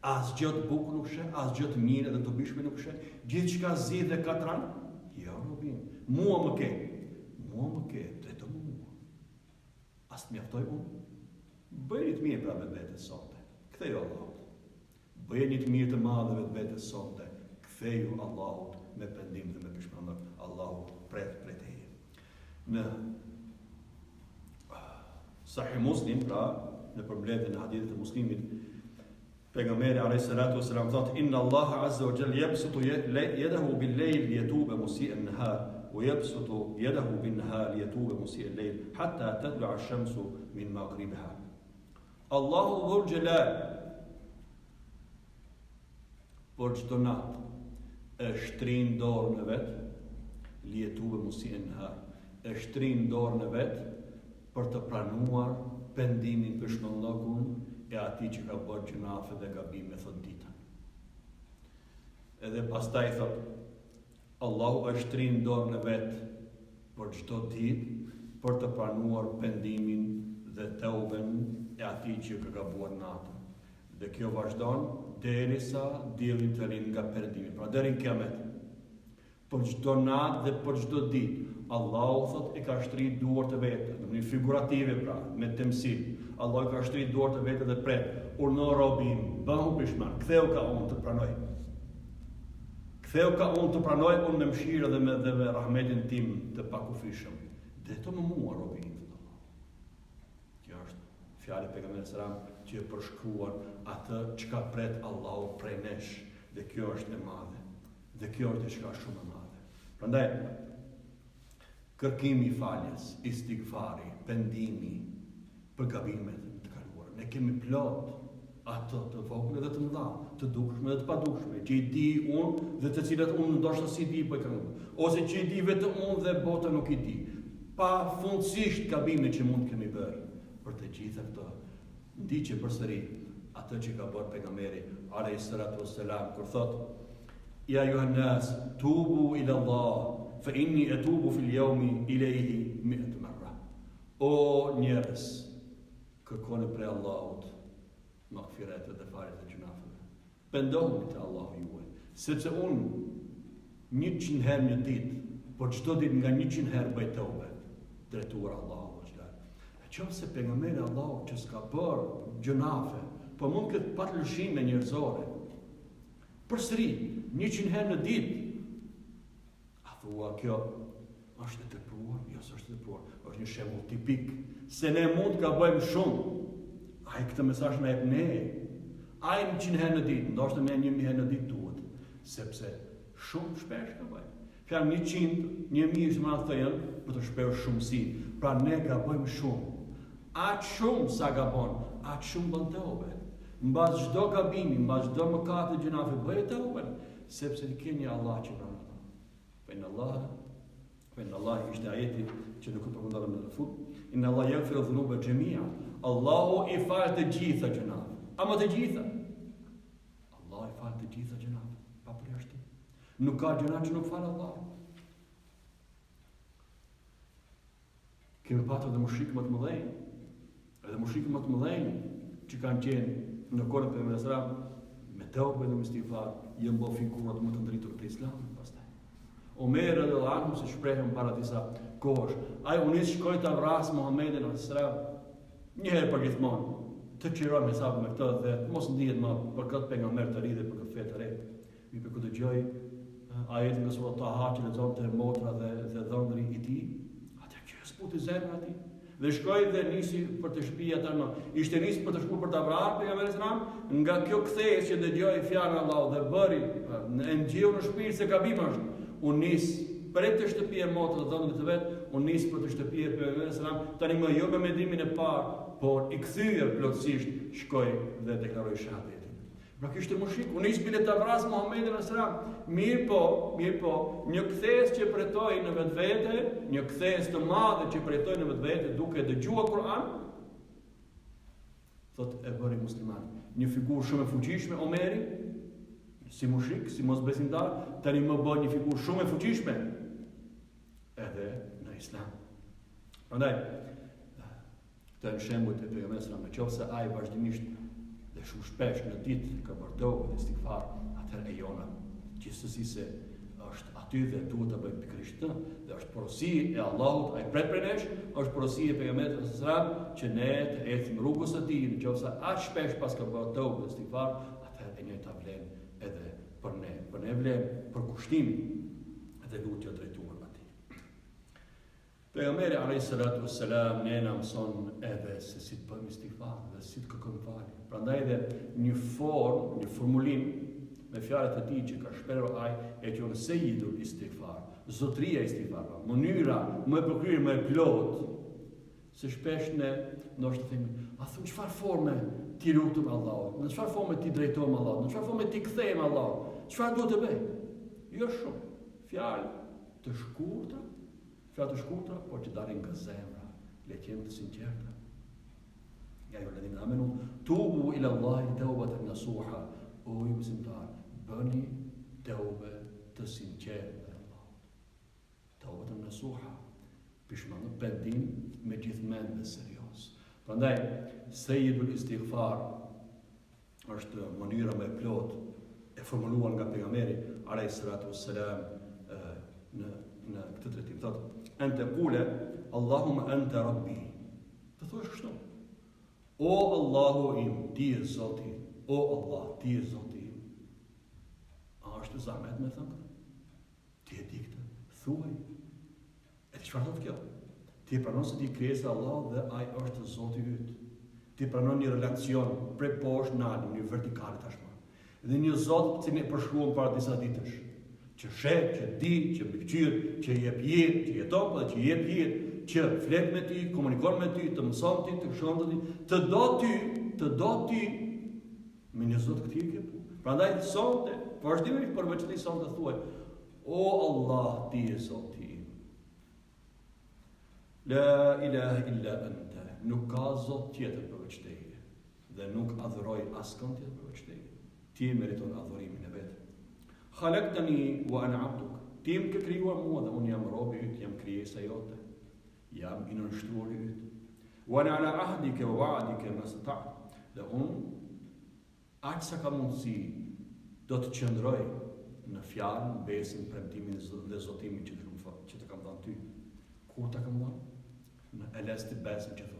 Asgjë të bukur nuk sheh, asgjë të mirë dhe të bishme nuk sheh. Gjithçka zi dhe katran? Jo, robi im. Mua më ke, drejto mua. As të mjaftoj unë? Bëjni të mirë pra me vetes sonte. ktheju Allahut. Bëjeni të mirë të madheve të vetes sonte, ktheju Allahut me pendim dhe me peshmëndër. Allahu pret prej teje. Në Sahih Muslim, pra në përmbledhjen e hadithit të Muslimit, pejgamberi alayhis salatu wassalam thotë: Inna Allaha azza wa jalla yabsutu yadahu bil-layl liyatuba musii'a an-nahar wa yabsutu yadahu bin-nahar liyatuba musii'a al-layl hatta tatlu'a ash-shamsu min maghribiha. Allahu dhul jalal por çdo natë e shtrin dorën e vet liyatuba musii'a an-nahar, e shtrin dorën e vet për të pranuar pendimin për shmëllokun e ati që ka bërë gjunafe dhe gabime, thot ditën. Edhe pastaj thot, Allahu e shtrin dorën e vetë për çdo ditë për të pranuar pendimin dhe teuben e ati që ka gabuar natën. Dhe kjo vazhdon derisa dielli të lind nga perëndimi. Pra deri në kiamet. Për çdo natë dhe për çdo ditë, Allahu thot e ka shtrit duart e vetë, në mënyrë figurative pra, me temsil. Allahu ka shtrit duart e vetë dhe pret, urno robin, bëhu pishman, ktheu ka unë të pranoj. Ktheu ka unë të pranoj, unë me mëshirë dhe me rahmetin tim të pakufishëm. Dhe të më mua robin, thot Allah. Kjo është fjalë e pejgamberit selam që e përshkruan atë çka pret Allahu prej nesh, dhe kjo është e madhe. Dhe kjo është diçka shumë e madhe. Prandaj kërkimi i faljes, istighfari, pendimi për gabimet të kaluara. Ne kemi plot ato të vogla dhe të mëdha, të dukshme dhe të padukshme, që i di unë dhe të cilat unë ndoshta si di po i kam. Ose që i di vetëm unë dhe bota nuk i di. Pa fundësisht gabime që mund kemi bërë. Për të gjitha këto, ndiqe përsëri atë që ka bërë pejgamberi alayhis salatu wassalam kur thotë: Ja ayuhan nas, tubu ila Allah. Fa inni atubu fil yawmi ilayhi 100 marra. O njerëz, kërkoni prej Allahut magfiret dhe falje të gjunafeve. Pendohuni te Allahu juaj, sepse unë 100 herë në ditë, por çdo ditë nga 100 herë bëj tobe, drejtuar Allahut xhalal. Nëse pejgamberi Allahut që s'ka bërë gjunafe, po mund këtë pat lëshime njerëzore. Përsëri 100 herë në ditë. Thua kjo është e tepruar, jo s'është e tepruar, është një shembull tipik se ne mund ka bëjmë shumë. Ai këtë mesazh na jep ne. Ai 100 herë në ditë, ndoshta me 1000 herë në ditë duhet, sepse shumë shpesh ka bëjmë. Fjalë 100, 1000 që më thënë për të shpërë shumësi. Pra ne gabojmë shumë. Aq shumë sa gabon, aq shumë bën teube. Mbas çdo gabimi, mbas çdo mëkati gjunafe bëj teube, sepse ke një Allah që pranon. Inna Allah ishte ajeti që nuk e përmendëm në fund. Inna Allah yaghfiru dhunuba Xhamia. Allahu i fal të gjitha gjunafet. Ama të gjitha. Allah i fal të gjitha gjunafet, pa përjashtim. Nuk ka gjuna që nuk fal Allahu. Kemi patur dhe mushrikë më të mëdhenj, edhe mushrikë më të mëdhenj që kanë qenë në kohën e pejgamberit sallallahu alajhi wasallam me teube dhe me istighfar, janë bërë figurat më të ndritur të Islamit pastaj. Omer radhiyallahu anhu se shprehën para disa kohësh. Ai u nis shkoi ta vras Muhamedit një herë për gjithmonë. Të qiroj me sapo me këtë dhe mos ndihet më për këtë pejgamber të ri dhe për këtë fe të re. Mi për këtë dëgjoj ajetin nga sura Taha që lexonte motra dhe dhëndri i tij. Atë që sputi zemra e tij. Dhe shkoi dhe nisi për të shtëpi atë në. Ishte nis për të shkuar për ta vrarë pejgamberin sallam, nga kjo kthehjes që dëgjoi fjalën e Allahut dhe bëri në ngjeu në shpirt se gabim është. Unë nis për të shtëpi e motrës dhe dhëndrit të vet, unë nis për të shtëpi e pejgamberit sallam, tani më jo me mendimin e parë, por i kthyer plotësisht shkoi dhe deklaroi shahadetin. Pra kishte mushrik, unë nis bile ta vras Muhamedit sallam. Mirë po, një kthesë që pretoi në vetvete, një kthesë të madhe që pretoi në vetvete duke dëgjuar Kur'an, thotë e bëri musliman. Një figurë shumë e fuqishme Omeri, si mushrik, si mosbesimtar, tani më bën një figurë shumë e fuqishme edhe në Islam. Prandaj, këtë në shembujt e pejgamberit sallallahu alajhi wasallam, nëse ai vazhdimisht dhe shumë shpesh në ditë ka bërë teube dhe istighfar, atëherë e jona, gjithsesi se është aty dhe duhet të bëjmë pikërisht të, dhe është porosi e Allahut, ai pret për nesh, është porosi e pejgamberit sallallahu alajhi wasallam që ne të ecim rrugës së tij, nëse aq shpesh pas ka bërë tauba istighfar, atëherë e ne ta vlen edhe për ne vlen për kushtimin dhe lutja drejtuar atij. Pejgamberi alayhi salatu wassalam ne na mëson edhe se si të bëjmë istighfar dhe si të kërkojmë falje. Prandaj edhe një formulim me fjalët e tij që ka shprehur ai e quajnë sejidul istighfar, zotëria e istighfar, mënyra më e përkryer, më e plotë, se shpesh ne ndoshta themi, a thon çfarë forme ti lutem Allahut, në çfarë forme ti drejtohem Allahut, në çfarë forme ti kthehem Allahut, çfarë duhet të bëj? Jo shumë, fjalë të shkurtra, por që dalin nga zemra, le të jemi të sinqertë. Ja ju ledhin amenu, tubu ila Allahi taubatan nasuha, o ju besimtar, bëni teube të sinqertë ndaj Allahut. Taubatan nasuha, pishmangë pendim me gjithë mend dhe serioz. Prandaj, sejidul istighfar është mënyra më e plotë e formuluar nga pejgamberi alayhi salatu wassalam në këtë drejtim. Thotë, ente qule, Allahumma ente rabbi. Të thuash kështu. O Allahu im, ti je Zoti im. O Allah, ti je Zoti im. A është zahmet me thënë? Ti e di këtë. Thuaj. E ti çfarë thotë kjo? Ti pranon se ti krijesa e Allahut dhe ai është Zoti yt. Ti pranon një relacion prej poshtë në altë, një vertikale tashmë. Dhe një Zot që ne përshkruam para disa ditësh, që sheh, që di, që mbikëqyr, që jep jetë, që jeton dhe që jep jetë, që flet me ty, komunikon me ty, të mëson ti, të shon ti, të do ty me një Zot këtij ke pu. Prandaj sonte, vazhdimisht për veçti sonte thuaj, o Allah, ti je Zoti im. La ilaha illa anta, nuk ka Zot tjetër përveç teje, dhe nuk adhuroj askën tjetër përveç teje. Ti meriton adhurimin e vetë. Khalaqtani wa ana abduk. Ti më ke krijuar mua dhe unë jam robi yt, jam krijesa jote. Jam i nënshtruar i yt. Wa ana ala ahdika wa wa'dika ma stata'tu. Dhe unë aq sa ka mundësi do të qëndroj në fjalën, besin, premtimin dhe zotimin që të kam dhënë ty. Kur ta kam dhënë? Në elesti besin që thotë.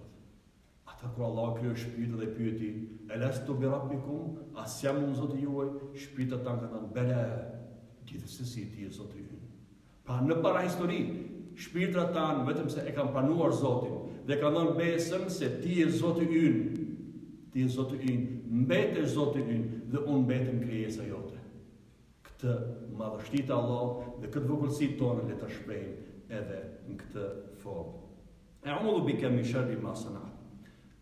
Ata kur Allah krijoi shpirtin dhe pyeti, "Elastu bi rabbikum?" As jam unë Zoti juaj? Shpirtat tanë kanë thënë, "Bela." Gjithsesi ti je Zoti ynë. Pra në parahistori, shpirtrat tanë vetëm se e kanë pranuar Zotin dhe kanë dhënë besën se ti je Zoti ynë. Ti je Zoti ynë, mbetesh Zoti ynë dhe unë mbetem krijesa jote. Këtë madhështi të Allahut dhe këtë vogëlsi tonë le ta shprehim edhe në këtë formë. A'udhu bika min sharri ma sana'tu.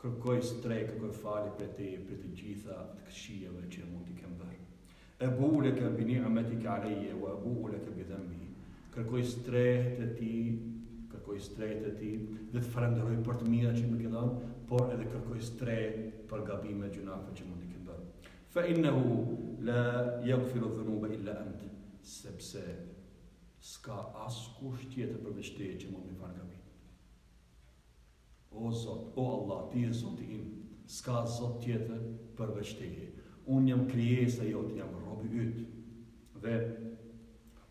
Kërkoj strej, kërkoj falje për të gjitha të këqijave që mund t'i kem bërë. Ebu leke bi ni'matika alayya wa ebu leke bi dhanbi. Kërkoj strehtë e ti dhe të falenderoj për të mira që më ke dhënë, por edhe kërkoj strehtë për gabimet, gjunafe që mund t'i kem bërë. Fa innahu la yaghfiru dhunuba illa ant. Sepse s'ka askush tjetër përveç teje që mund të fal gabimet. O Zot, o Allah, ti je Zoti im, s'ka Zot tjetër përveç teje. Unë jam krijesa jote, jam robi yt. Dhe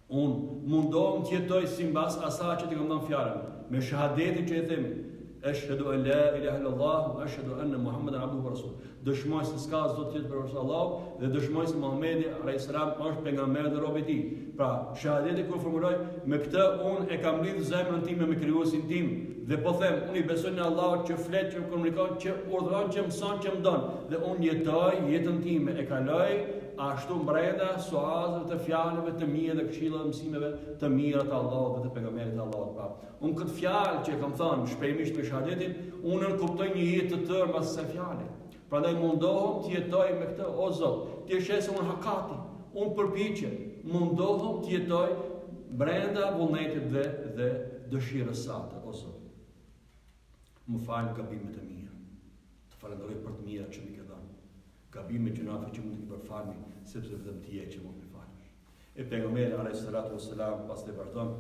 unë mundohem të jetoj sipas asaj që ti kam dhënë fjalën, me shahadetin që e them, ashhadu an la ilaha illallah wa ashhadu anna Muhammadan abduhu wa rasuluh. Dëshmoj se s'ka Zot tjetër përveç Allahut dhe dëshmoj se Muhamedi alayhis salam është pejgamberi dhe robi i tij. Pra, shahadeti kur formuloj, me këtë unë e kam lidhur zemrën time me krijuesin tim. Dhe po them, unë i besoj në Allahut që flet, që komunikon, që urdhëron, që mëson, që më don. Dhe unë jetoj jetën time, e kaloj ashtu brenda suazave të fjalëve të mia dhe këshillave mësimeve të mira të Allahut dhe të pejgamberit të Allahut. Pra, unë këtë fjalë që kam thënë shprehimisht me shahadetin, unë e kuptoj një jetë të tërë mbas kësaj fjale. Prandaj mundohem të jetoj me këtë, o Zot, ti e sheh se unë hakati, unë përpiqem, mundohem të jetoj brenda vullnetit dhe dëshirës sate, o Zot. Më falë gabimet e mia, të falenderoj për të mira që më ke dhënë, gabimet gjunafe që mund të përfalmi, sepse vetëm ti je që mund të më falësh. E pejgamberi alayhis salatu wassalam pas të vërton,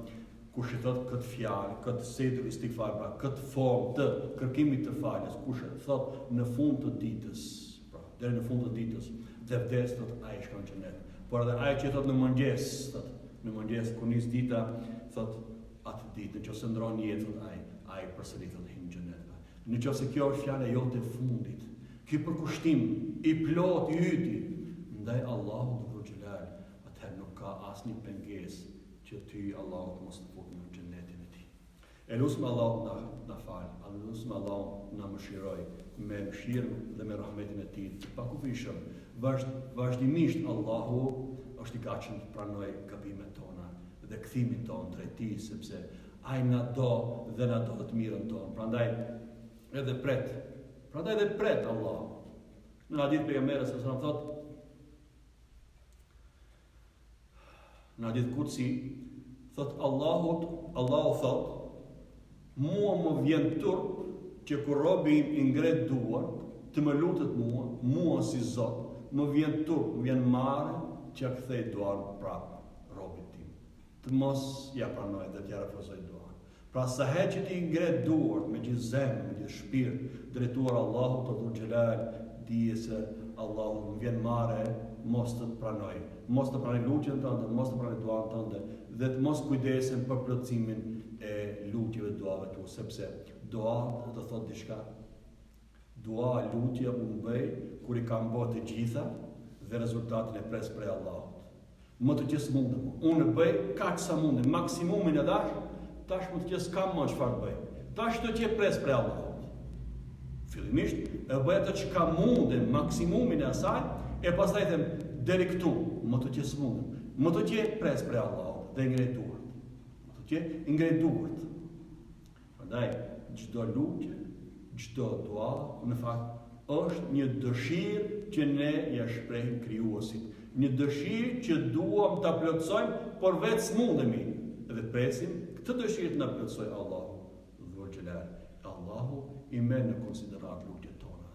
kush e thot këtë fjalë, këtë sejidul istighfar, pra këtë formë të kërkimit të faljes, kush e thot në fund të ditës, pra deri në fund të ditës, dhe vdes thot ai shkon në xhenet. Por edhe ai që thot në mëngjes, thot Në mëngjes, kur nis dita, thot atë ditë, nëse ndron jetë, thot ai përsëri thot hyn në xhenet. Nëse kjo është fjala jote e fundit, ky përkushtim i plot i yti ndaj Allahut dhul xhelal, atëherë nuk ka asnjë pengesë që ty Allahu mos të futë në xhenetin e tij. Elusme Allah na fal, elusme Allah na mëshiroj me mëshirën dhe me rahmetin e tij të pakufishëm. Vazhdimisht Allahu është i gatshëm të pranoj gabimet tona dhe kthimin ton drejt tij, sepse ai na do dhe na do të mirën tonë. Prandaj edhe pret Allahu. Në hadith pejgamberi sa thot, në hadith kutsi thot Allahu thot, mua më vjen turp që kur robi im i ngret duart të më lutet mua si Zot, më vjen turp, më vjen marrë që ja kthej duart prap robit tim. Të mos ja pranoj dhe t'ja refuzoj duart. Pra sa herë që ti ngret duart me gjithë zemër, me gjithë shpirt, drejtuar Allahut të dhul xhelal, dije se Allahu më vjen marrë, mos të pranoj. Mos të pranoj lutjen tënde, mos të pranoj duan tënde dhe të mos kujdesen për plotësimin e lutjeve duave tu, sepse dua do të thotë diçka. Dua lutje unë bëj kur i kam bërë të gjitha dhe rezultatin e pres prej Allahut. Më të qes mundem. Unë bëj kaq sa mundem, maksimumin e dash, tash më të qes kam më çfarë bëj. Tash të qe pres prej Allahut. Fillimisht e bëj atë që kam mundem, maksimumin e asaj, e pastaj them deri këtu, më të qes mundem. Më të qe pres prej Allahut dhe ngrej duart. Më të qe ngrej duart. Prandaj çdo lutje, çdo dua, në fakt është një dëshirë që ne ja shprehim krijuesit, një dëshirë që duam ta plotësojmë, por vetë s'mundemi. Dhe presim këtë dëshirë të na plotësojë Allahu dhul xhelal. Allahu i merr në konsiderat lutjet tona.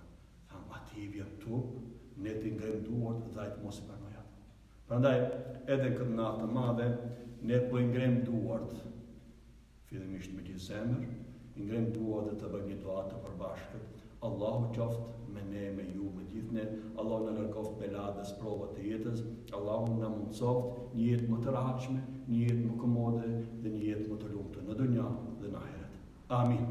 Tham ati i vjen turp, ne të ngrem duart dhe ai të mos i pranoj atë. Prandaj edhe këtë natë të madhe ne po i ngrem duart, fillimisht me gjithë zemër, i ngrem duart dhe të bëjmë një dua të përbashkët. Allahu qoftë me ne, me ju, me gjithë ne. Allahu na largoft belat dhe sprovat të jetës. Allahu na mundsoft një jetë më të rahatshme, një jetë më komode dhe një jetë më të lumtur në dunja dhe në ahiret. Amin.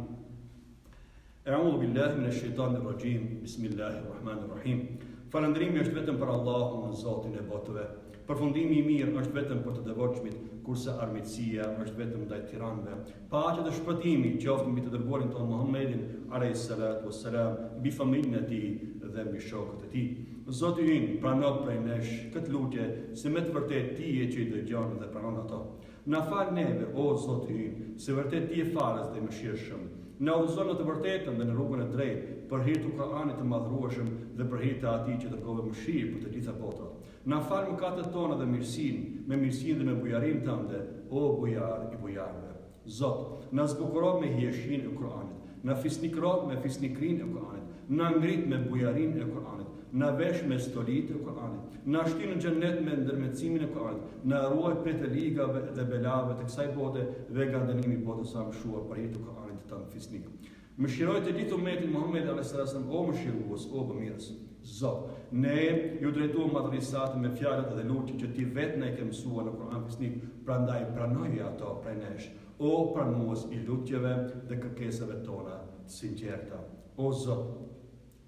A'udhu billahi minash shaitanir rajim. Bismillahirrahmanirrahim. Falëndrimi është vetëm për Allahun, Zotin e botëve. Përfundimi i mirë është vetëm për të devotshmit, kurse armiqësia është vetëm ndaj tiranëve. Paqja dhe shpëtimi qoftë mbi të dërguarin tonë Muhammedin alayhis salatu wassalam, mbi familjen e tij dhe mbi shokët e tij. Zoti ynë, prano prej nesh këtë lutje, se me të vërtet ti je që i dëgjon dhe pranon ato. Na fal neve, o Zoti ynë, se vërtet ti je falës dhe mëshirshëm. Na udhëzon në të vërtetën dhe në rrugën e drejtë, për hir të Kuranit të madhrueshëm dhe për hir të atij që dërgoi mëshirë për të gjitha botrat. Na fal mëkatet tona dhe mirësinë, me mirësinë dhe me bujarinë tënde, o bujar i bujarëve. Zot, na zbukuro me hijeshinë e Kuranit, na fisnikro me fisnikrinë e Kuranit, na ngrit me bujarinë e Kuranit, na vesh me stolitë e Kuranit, na shtin në xhenet me ndërmjetësimin e Kuranit, na ruaj prej të ligave dhe belave të kësaj bote dhe nga dënimi i botës së mëshuar për hir të Kuranit të fisnik. Mëshiroj të gjithë umetin Muhammed a.s. o mëshirues, o bëmirës. Zot, ne ju drejtuam madhërisat me fjalët dhe lutjet që ti vetë na i ke mësuar në Kur'an fisnik, prandaj pranoje ato prej nesh, o pranues i lutjeve dhe kërkesave tona të sinqerta. O Zot,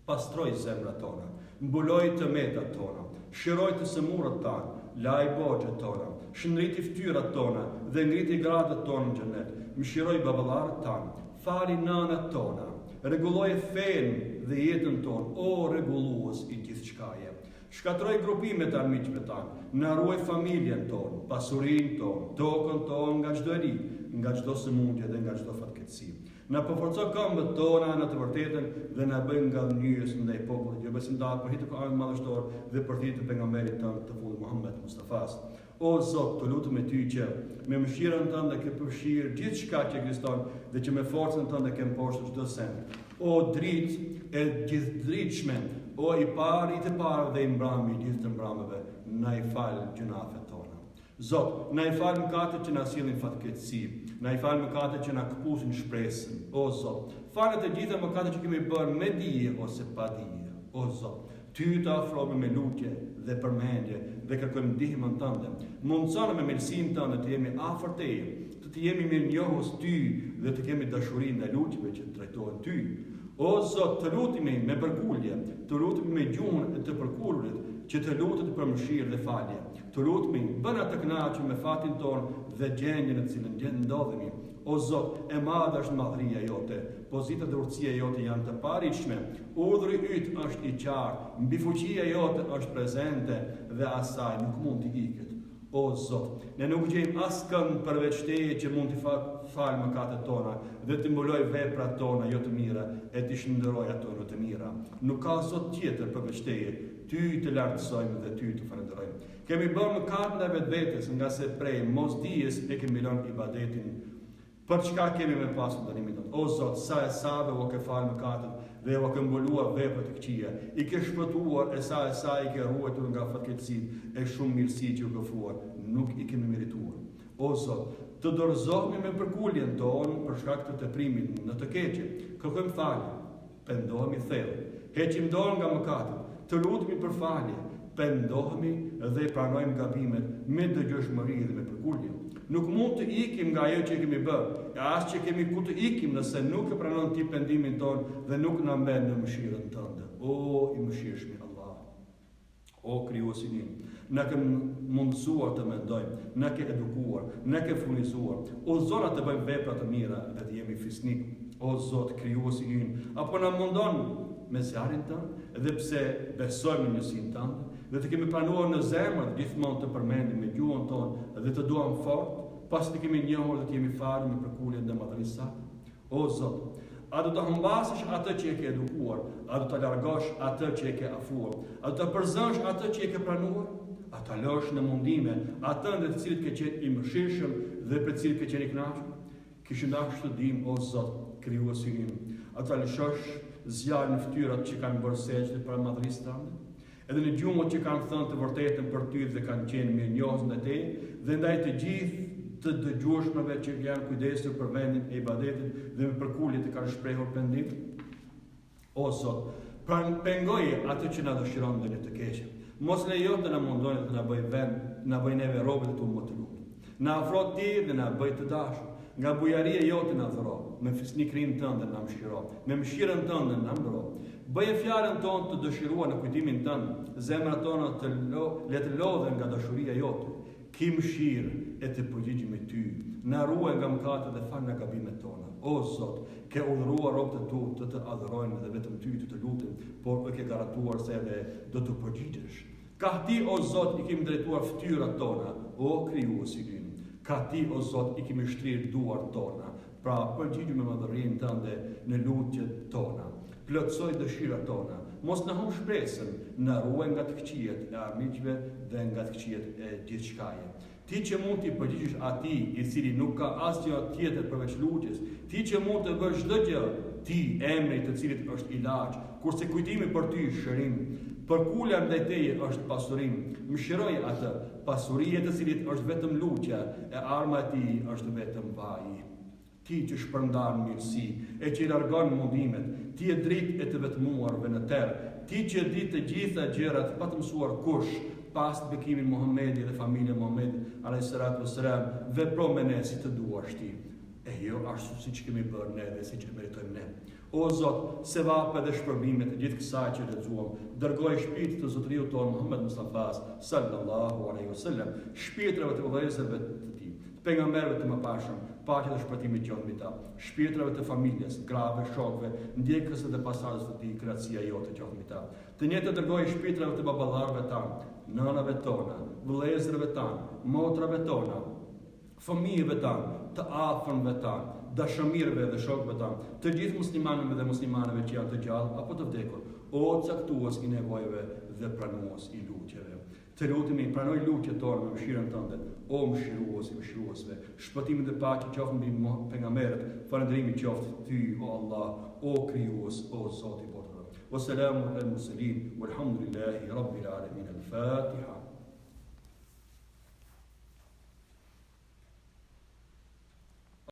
pastroj zemrat tona, mbuloj të metat tona, shiroj të sëmurët tanë, laj borxhet tona, shëndriti fytyrat tona dhe ngriti gradat tona në xhenet. Mëshiroj baballarët tanë, fali nanat tona, rregulloje fenë dhe jetën tonë, o rregullues i gjithçkaje. Shkatroj grupimet e armiqve tanë, na ruaj familjen tonë, pasurinë tonë, tokën tonë nga çdo e ri, nga çdo sëmundje dhe nga çdo fatkeqësi. Na përforco këmbët tona në të vërtetën dhe na bëj ngallënyrës ndaj popullit jo besimtar për hir të Kuranit madhështor dhe për hir të pejgamberit tonë të fundit Muhammed Mustafas. O Zot, të lutem me ty që me mëshirën tënde ke përfshirë gjithçka që ekziston dhe që me forcën tënde ke mposhtur çdo send. O dritë e gjithdritshme, o i pari të parë dhe i mbrëmje i gjithë të mbrëmjeve, na i fal gjunafet tona. Zot, na i fal mëkatet që na sillin fatkeqësi, na i fal mëkatet që na këpusin shpresën. O Zot, falë të gjitha mëkatet që kemi bërë me dije ose pa dije. O Zot, Ty të afrohemi me lutje dhe përmendje dhe kërkojmë ndihmën tënde. Mundsona me mirësinë tënde të jemi afër teje, të jemi mirënjohës ty dhe të kemi dashuri ndaj lutjeve që trajtohen ty. O Zot, të lutemi me bërkulje, të lutemi me gjuhën e të përkullurit, që të lutet për mëshirë dhe falje. Të lutemi, bëna të kënaqur me fatin tonë dhe gjendjen në cilën ndodhemi. O Zot, e madhe është madhëria jote, pozita dhe urtësia jote janë të paritshme, urdhri yt është i qartë, mbi fuqia jote është prezente dhe asaj nuk mund të iket. O Zot, ne nuk gjejmë askënd përveç teje që mund të falë mëkatet tona dhe të mbuloj veprat tona jo të mira e të shndërroj ato në të mira. Nuk ka Zot tjetër përveç teje, ty të lartësojmë dhe ty të falenderojmë. Kemi bërë mëkat ndaj vetvetes, nga se prej mosdijes e kemi lënë ibadetin. Për çka kemi me pasur dënimin tonë? O Zot, sa e sa u ke falë mëkatet dhe u ke mbuluar veprat e këqija, i ke shpëtuar e sa i ke ruajtur nga fatkeqësitë e shumë mirësi që u ke ofruar, nuk i kemi merituar. O Zot, të dorëzohemi me përkuljen tonë për shkak të teprimit në të keqe. Kërkojmë falje, pendohemi thellë, heqim dorë nga mëkatet, të lutemi për falje, pendohemi dhe pranojmë gabimet me dëgjueshmëri dhe me përkulje. Nuk mund të ikim nga ajo që kemi bërë, e as që kemi ku të ikim nëse nuk e pranon ti pendimin tonë dhe nuk na mbet në mëshirën tënde. O i mëshirshmi Allah, o krijuesi im, na ke mundësuar të mendojmë, na ke edukuar, na ke furnizuar, o zona të bëjmë vepra të mira dhe të jemi fisnik. O Zot, krijuesi im, apo na mundon me zjarin tënd, edhe pse besojmë në njësinë tënde, dhe të kemi planuar në zemër gjithmonë të përmendim me gjuhën tonë dhe të duam fort, pas të kemi njohur dhe të jemi farë me përkuljen dhe madhërisë sake. O Zot, a do të humbasësh atë që e ke edukuar, a do të largosh atë që e ke afruar, a do të përzësh atë që e ke planuar, a të lësh në mundime atë ndër të cilët ke qenë i mëshirshëm dhe për të cilët ke qenë i kënaqur. Kishë dashur të dim, o Zot, krijuesi im, a të lëshosh zjarrin në fytyrat që kanë bërë sejdë për madhërisë tënde, edhe në gjumët që kanë thënë të vërtetën për ty dhe kanë qenë mirënjohës ndaj teje, dhe ndaj të gjithë të dëgjueshmëve që janë kujdesur për vendin e ibadetit dhe me përkulje të kanë shprehur pendim. O Zot, pengoje atë që na dëshiron dhe ne të keqen. Mos lejo të na mundojë të na bëj vend, na bëj neve robët e tu më të lutur. Na afro ti dhe na bëj të dashur. Nga bujaria jote na dhuro, me fisnikrinë tënde na mëshiro, me mëshirën tënde na mbro. Bëje fjalën tonë të dëshiruar në kujtimin tënd, zemrat tona le të lodhen nga dashuria jote. Ki mëshirë e të përgjigjemi ty, na ruaj nga mëkatet dhe fal nga gabimet tona. O Zot, ke udhëruar robët e tu të të adhurojnë dhe vetëm ty të lutem, por e ke garantuar se edhe do të përgjigjesh. Ka ti, o Zot, i kemi drejtuar fytyrat tona, o krijuesi im. Ka ti, o Zot, i kemi shtrirë duart tona, pra përgjigju me madhërinë tënde në lutjet tona. Plotësoj dëshirat tona, mos na humb shpresën, na ruaj nga të këqijet e armiqve dhe nga të këqijet e gjithçkaje. Ti që mund t'i përgjigjesh atij i cili nuk ka asgjë tjetër përveç lutjes, ti që mund të bësh çdo gjë, ti emri të cilit është ilaç, kurse kujtimi për ty shërim, përkulja ndaj teje është pasurim. Mëshiroj atë, pasuria e të cilit është vetëm lutja, e arma e tij është vetëm vaji. Ti që shpërndan mirësi, e që i largon mundimet, ti e dritë e të vetmuarve në terë, ti që e di të gjitha gjërat pa të mësuar kush, pas të bekimin Muhamedi dhe familja Muhamedi a.s. vepro me ne si të duash ti. E jo ashtu si që kemi bërë ne dhe si që meritojmë ne. O Zot, sevape dhe shpërbimet e gjithë kësaj që lexuam, dërgoj shpirtin të zotëriut tonë Muhammed Mustafa sallallahu alaihi wasallam, shpirtrave të vëllezërve të tij, pejgamberëve të mëpashëm, paqja dhe shpëtimi qoftë mbi ta, shpirtrave të familjes, grave, shokëve, ndjekësve dhe pasardhësve të tij, krahasia jote qoftë mbi ta. Të njëjtë dërgoj shpirtrave të baballarëve tanë, nënave tona, vëllezërve tanë, motrave tona, fëmijëve tanë, të afërmve tanë, dashamirëve dhe shokëve tanë, të gjithë muslimanëve dhe muslimanëve që janë të gjallë apo të vdekur, o caktues i nevojave dhe pranues i lutjeve. Të lutemi, pranoj lutjet tona me mëshirën tënde, o mëshirues i mëshiruesve, shpëtimi dhe paqja qoftë mbi pejgamberët, falënderimi qoftë ty, o Allah, o krijues, o Zoti i botëve. Wassalamu alal mursalin, walhamdulillahi rabbil alamin. Al-Fatiha.